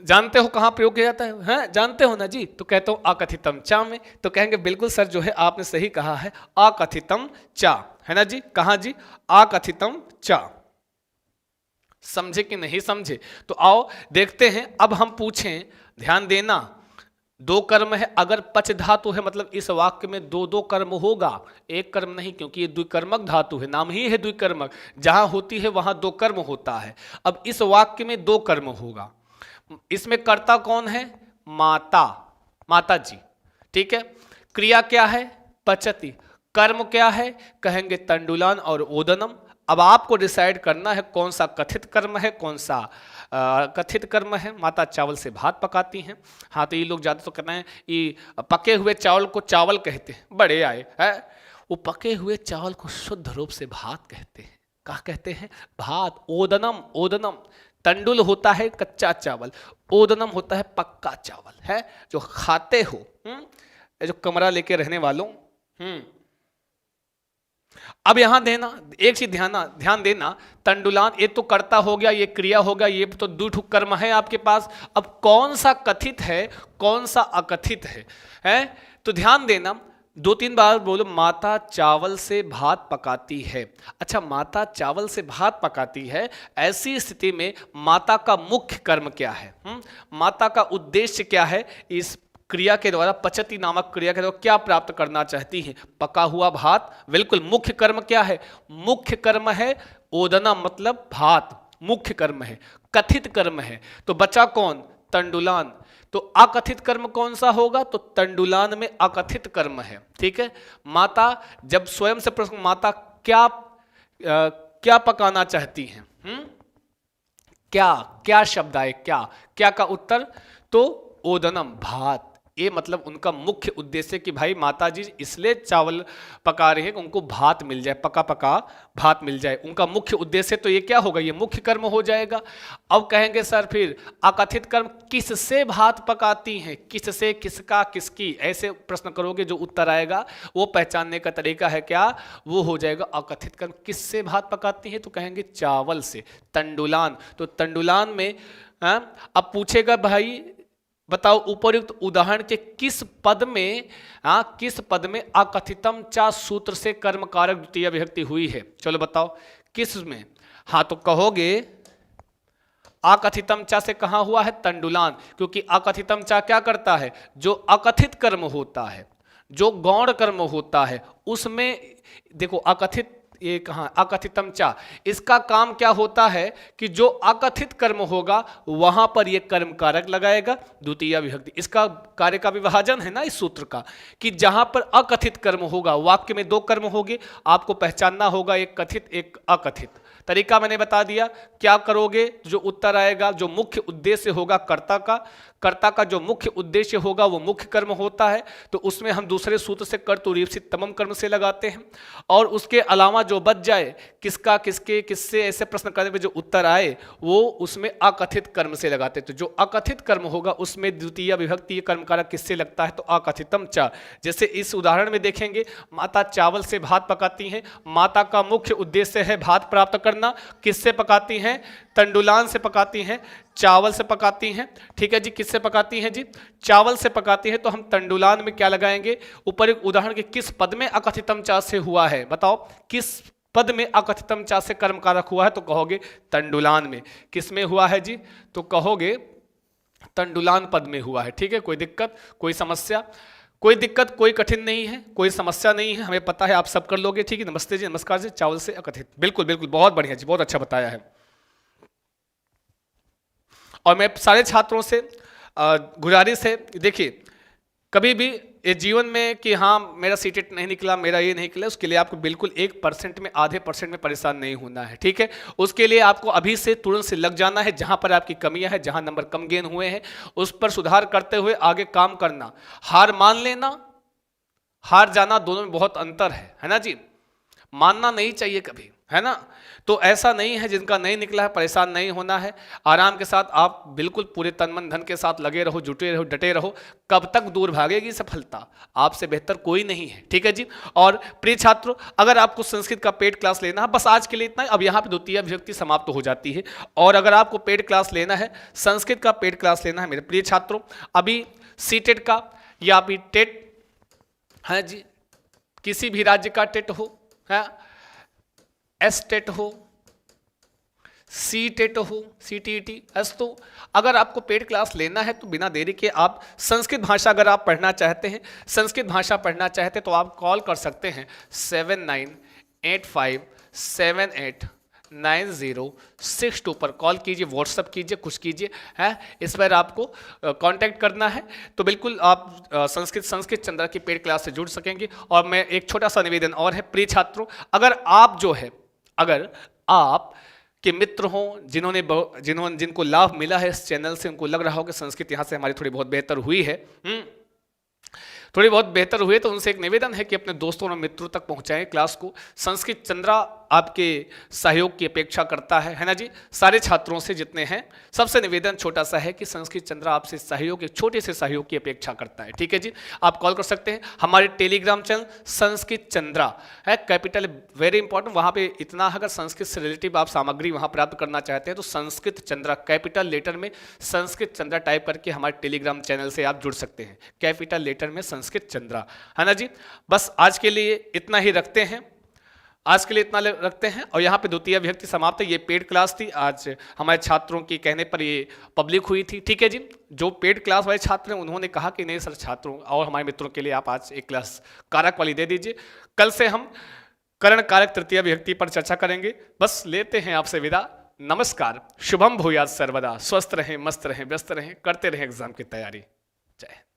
जानते हो कहाँ प्रयोग किया जाता है, जानते हो ना जी। तो कहता हूँ अकथितम चा में, तो कहेंगे बिल्कुल सर जो है आपने सही कहा है, अकथितम चा, है ना जी। कहाँ जी, अकथितम चा। समझे कि नहीं समझे, तो आओ देखते हैं। अब हम पूछें, ध्यान देना, दो कर्म है, अगर पच धातु है मतलब इस वाक्य में दो दो कर्म होगा, एक कर्म नहीं, क्योंकि ये द्विकर्मक धातु है, नाम ही है द्विकर्मक, जहां होती है वहां दो कर्म होता है। अब इस वाक्य में दो कर्म होगा, इसमें कर्ता कौन है, माता, माता जी, ठीक है। क्रिया क्या है, पचति, कर्म क्या है, कहेंगे तंडुलान और ओदनम। अब आपको डिसाइड करना है कौन सा कथित कर्म है, कौन सा कथित कर्म है। माता चावल से भात पकाती हैं, हाँ तो ये लोग ज्यादा तो कहते हैं ये पके हुए चावल को चावल कहते हैं, बड़े आए है, वो पके हुए चावल को शुद्ध रूप से भात कहते हैं, क्या कहते हैं, भात। ओदनम, ओदनम तंडुल होता है कच्चा चावल, ओदनम होता है पक्का चावल, है जो खाते हो, जो कमरा लेके रहने वालों। अब यहां देना एक चीज ध्यान देना, तंडुलान ये तो कर्ता हो गया, ये क्रिया हो गया, ये तो दो कर्म है आपके पास। अब कौन सा कथित है, कौन सा अकथित है, तो ध्यान देना, दो तीन बार बोलो, माता चावल से भात पकाती है। अच्छा, माता चावल से भात पकाती है, ऐसी स्थिति में माता का मुख्य कर्म क्या है, माता का उद्देश्य क्या है, इस क्रिया के द्वारा, पचति नामक क्रिया के द्वारा क्या प्राप्त करना चाहती है, पका हुआ भात। बिल्कुल, मुख्य कर्म क्या है, मुख्य कर्म है ओदना मतलब भात, मुख्य कर्म है। कथित कर्म है तो बचा कौन, तंडुलान। तो अकथित कर्म कौन सा होगा, तो तंडुलान में अकथित कर्म है, ठीक है। माता जब स्वयं से प्रश्न, माता क्या पकाना चाहती हैं, क्या शब्द आए, क्या का उत्तर, तो ओदनम भात। ये मतलब उनका मुख्य उद्देश्य कि भाई माता जी इसलिए चावल पका रहे हैं कि उनको भात मिल जाए, पका पका भात मिल जाए, उनका मुख्य उद्देश्य। तो ये क्या होगा, ये मुख्य कर्म हो जाएगा। अब कहेंगे सर फिर अकथित कर्म, किससे भात पकाती हैं, किससे, किसका, किसकी, ऐसे प्रश्न करोगे, जो उत्तर आएगा वो पहचानने का तरीका है क्या, वो हो जाएगा अकथित कर्म। किससे भात पकाती है, तो कहेंगे चावल से, तंडुलान। तो तंडुलान में अब पूछेगा भाई बताओ उपयुक्त उदाहरण के किस पद में, किस पद में अकथितम चा सूत्र से कर्म कारक द्वितीय विभक्ति हुई है, चलो बताओ किस में। हाँ तो कहोगे अकथितम चा से कहां हुआ है, तंडुलान, क्योंकि अकथितम चा क्या करता है, जो अकथित कर्म होता है, जो गौण कर्म होता है उसमें, देखो अकथित, ये कहां अकथितम चा, इसका काम क्या होता है कि जो अकथित कर्म होगा वहां पर ये कर्म कारक लगाएगा द्वितीय विभक्ति। इसका कार्य का विभाजन है ना इस सूत्र का, कि जहां पर अकथित कर्म होगा, वाक्य में दो कर्म होंगे, आपको पहचानना होगा, एक कथित एक अकथित। तरीका मैंने बता दिया, क्या करोगे, जो उत्तर आएगा, जो मुख्य उद्देश्य होगा कर्ता का जो मुख्य उद्देश्य होगा वो मुख्य कर्म होता है, तो उसमें हम दूसरे सूत्र से कर्तुरीप्सित तमम कर्म से लगाते हैं। और उसके अलावा जो बच जाए, किसका, किसके, किससे, ऐसे प्रश्न करने में जो उत्तर आए वो उसमें अकथित कर्म से लगाते हैं। तो जो अकथित कर्म होगा उसमें द्वितीय विभक्ति कर्म कारक किससे लगता है, तो अकथितम चा। जैसे इस उदाहरण में देखेंगे, माता चावल से भात पकाती हैं, माता का मुख्य उद्देश्य है भात प्राप्त करना, किससे पकाती हैं, तंडुलान से पकाती हैं, चावल से पकाती हैं, ठीक है जी। किससे पकाती हैं जी, चावल से पकाती हैं, तो हम तंडुलान में क्या लगाएंगे, ऊपर एक उदाहरण के किस पद में अकथितम चा से हुआ है, बताओ किस पद में अकथितम चा से कर्म कारक हुआ है, तो कहोगे तंडुलान में। किस में हुआ है जी, तो कहोगे तंडुलान पद में हुआ है, ठीक है। कोई दिक्कत, कोई समस्या, कोई दिक्कत, कोई कठिन नहीं है, कोई समस्या नहीं है, हमें पता है आप सब कर लोगे। ठीक है, नमस्ते जी, नमस्कार जी, चावल से अकथित, बिल्कुल बिल्कुल, बहुत बढ़िया जी, बहुत अच्छा बताया है। और मैं सारे छात्रों से गुजारिश है, देखिए कभी भी ये जीवन में कि हाँ मेरा सीटेट नहीं निकला, मेरा ये नहीं निकला, उसके लिए आपको बिल्कुल 1% में, आधे % में परेशान नहीं होना है। ठीक है, उसके लिए आपको अभी से तुरंत से लग जाना है। जहाँ पर आपकी कमियां हैं, जहाँ नंबर कम गेन हुए हैं, उस पर सुधार करते हुए आगे काम करना। हार मान लेना, हार जाना, दोनों में बहुत अंतर है ना जी। मानना नहीं चाहिए कभी, है ना। तो ऐसा नहीं है, जिनका नहीं निकला है परेशान नहीं होना है। आराम के साथ आप बिल्कुल पूरे तन मन धन के साथ लगे रहो, जुटे रहो, डटे रहो। कब तक दूर भागेगी सफलता, आपसे बेहतर कोई नहीं है। ठीक है जी। और प्रिय छात्रों, अगर आपको संस्कृत का पेड क्लास लेना है, बस आज के लिए इतना ही। अब यहाँ पे द्वितीय विभक्ति समाप्त हो जाती है। और अगर आपको पेड क्लास लेना है, संस्कृत का पेड क्लास लेना है मेरे प्रिय छात्रों, अभी सीटेट का या अभी टेट है जी, किसी भी राज्य का टेट हो, है एस टेट हो, सी टेट हो, CTET एस, तो अगर आपको पेड क्लास लेना है तो बिना देरी के आप संस्कृत भाषा अगर आप पढ़ना चाहते हैं, संस्कृत भाषा पढ़ना चाहते हैं, तो आप कॉल कर सकते हैं 7985789062 पर कॉल कीजिए, व्हाट्सअप कीजिए, कुछ कीजिए, है इस पर आपको कांटेक्ट करना है। तो बिल्कुल आप संस्कृत चंद्रा की पेड क्लास से जुड़ सकेंगे। और मैं एक छोटा सा निवेदन और है प्रिय छात्रों, अगर आप जो है, अगर आप के मित्र हों जिनको लाभ मिला है इस चैनल से, उनको लग रहा हो कि संस्कृत यहाँ से हमारी थोड़ी बहुत बेहतर हुई है, थोड़ी बहुत बेहतर हुए, तो उनसे एक निवेदन है कि अपने दोस्तों और मित्रों तक पहुंचाएं क्लास को। संस्कृत चंद्रा आपके सहयोग की अपेक्षा करता है ना जी। सारे छात्रों से जितने हैं, सबसे निवेदन छोटा सा है कि संस्कृत चंद्रा आपसे सहयोग, एक छोटे से सहयोग की अपेक्षा करता है। ठीक है जी, आप कॉल कर सकते हैं। हमारे टेलीग्राम चैनल संस्कृत चंद्रा है, कैपिटल वेरी इंपॉर्टेंट, वहाँ पे इतना अगर संस्कृत से रिलेटिव आप सामग्री वहाँ प्राप्त करना चाहते हैं तो संस्कृत चंद्रा कैपिटल लेटर में संस्कृत चंद्रा टाइप करके हमारे टेलीग्राम चैनल से आप जुड़ सकते हैं, कैपिटल लेटर में संस्कृत चंद्रा, है ना जी। बस आज के लिए इतना ही रखते हैं, आज के लिए इतना रखते हैं। और यहाँ पे द्वितीय विभक्ति समाप्त है। ये पेड क्लास थी, आज हमारे छात्रों के कहने पर ये पब्लिक हुई थी। ठीक है जी, जो पेड क्लास वाले छात्र हैं उन्होंने कहा कि नहीं सर, छात्रों और हमारे मित्रों के लिए आप आज एक क्लास कारक वाली दे दीजिए। कल से हम करण कारक तृतीय विभक्ति पर चर्चा करेंगे। बस लेते हैं आपसे विदा, नमस्कार, शुभम भूयात् सर्वदा, स्वस्थ रहें, मस्त रहें, व्यस्त रहें, करते रहें एग्जाम की तैयारी। जय।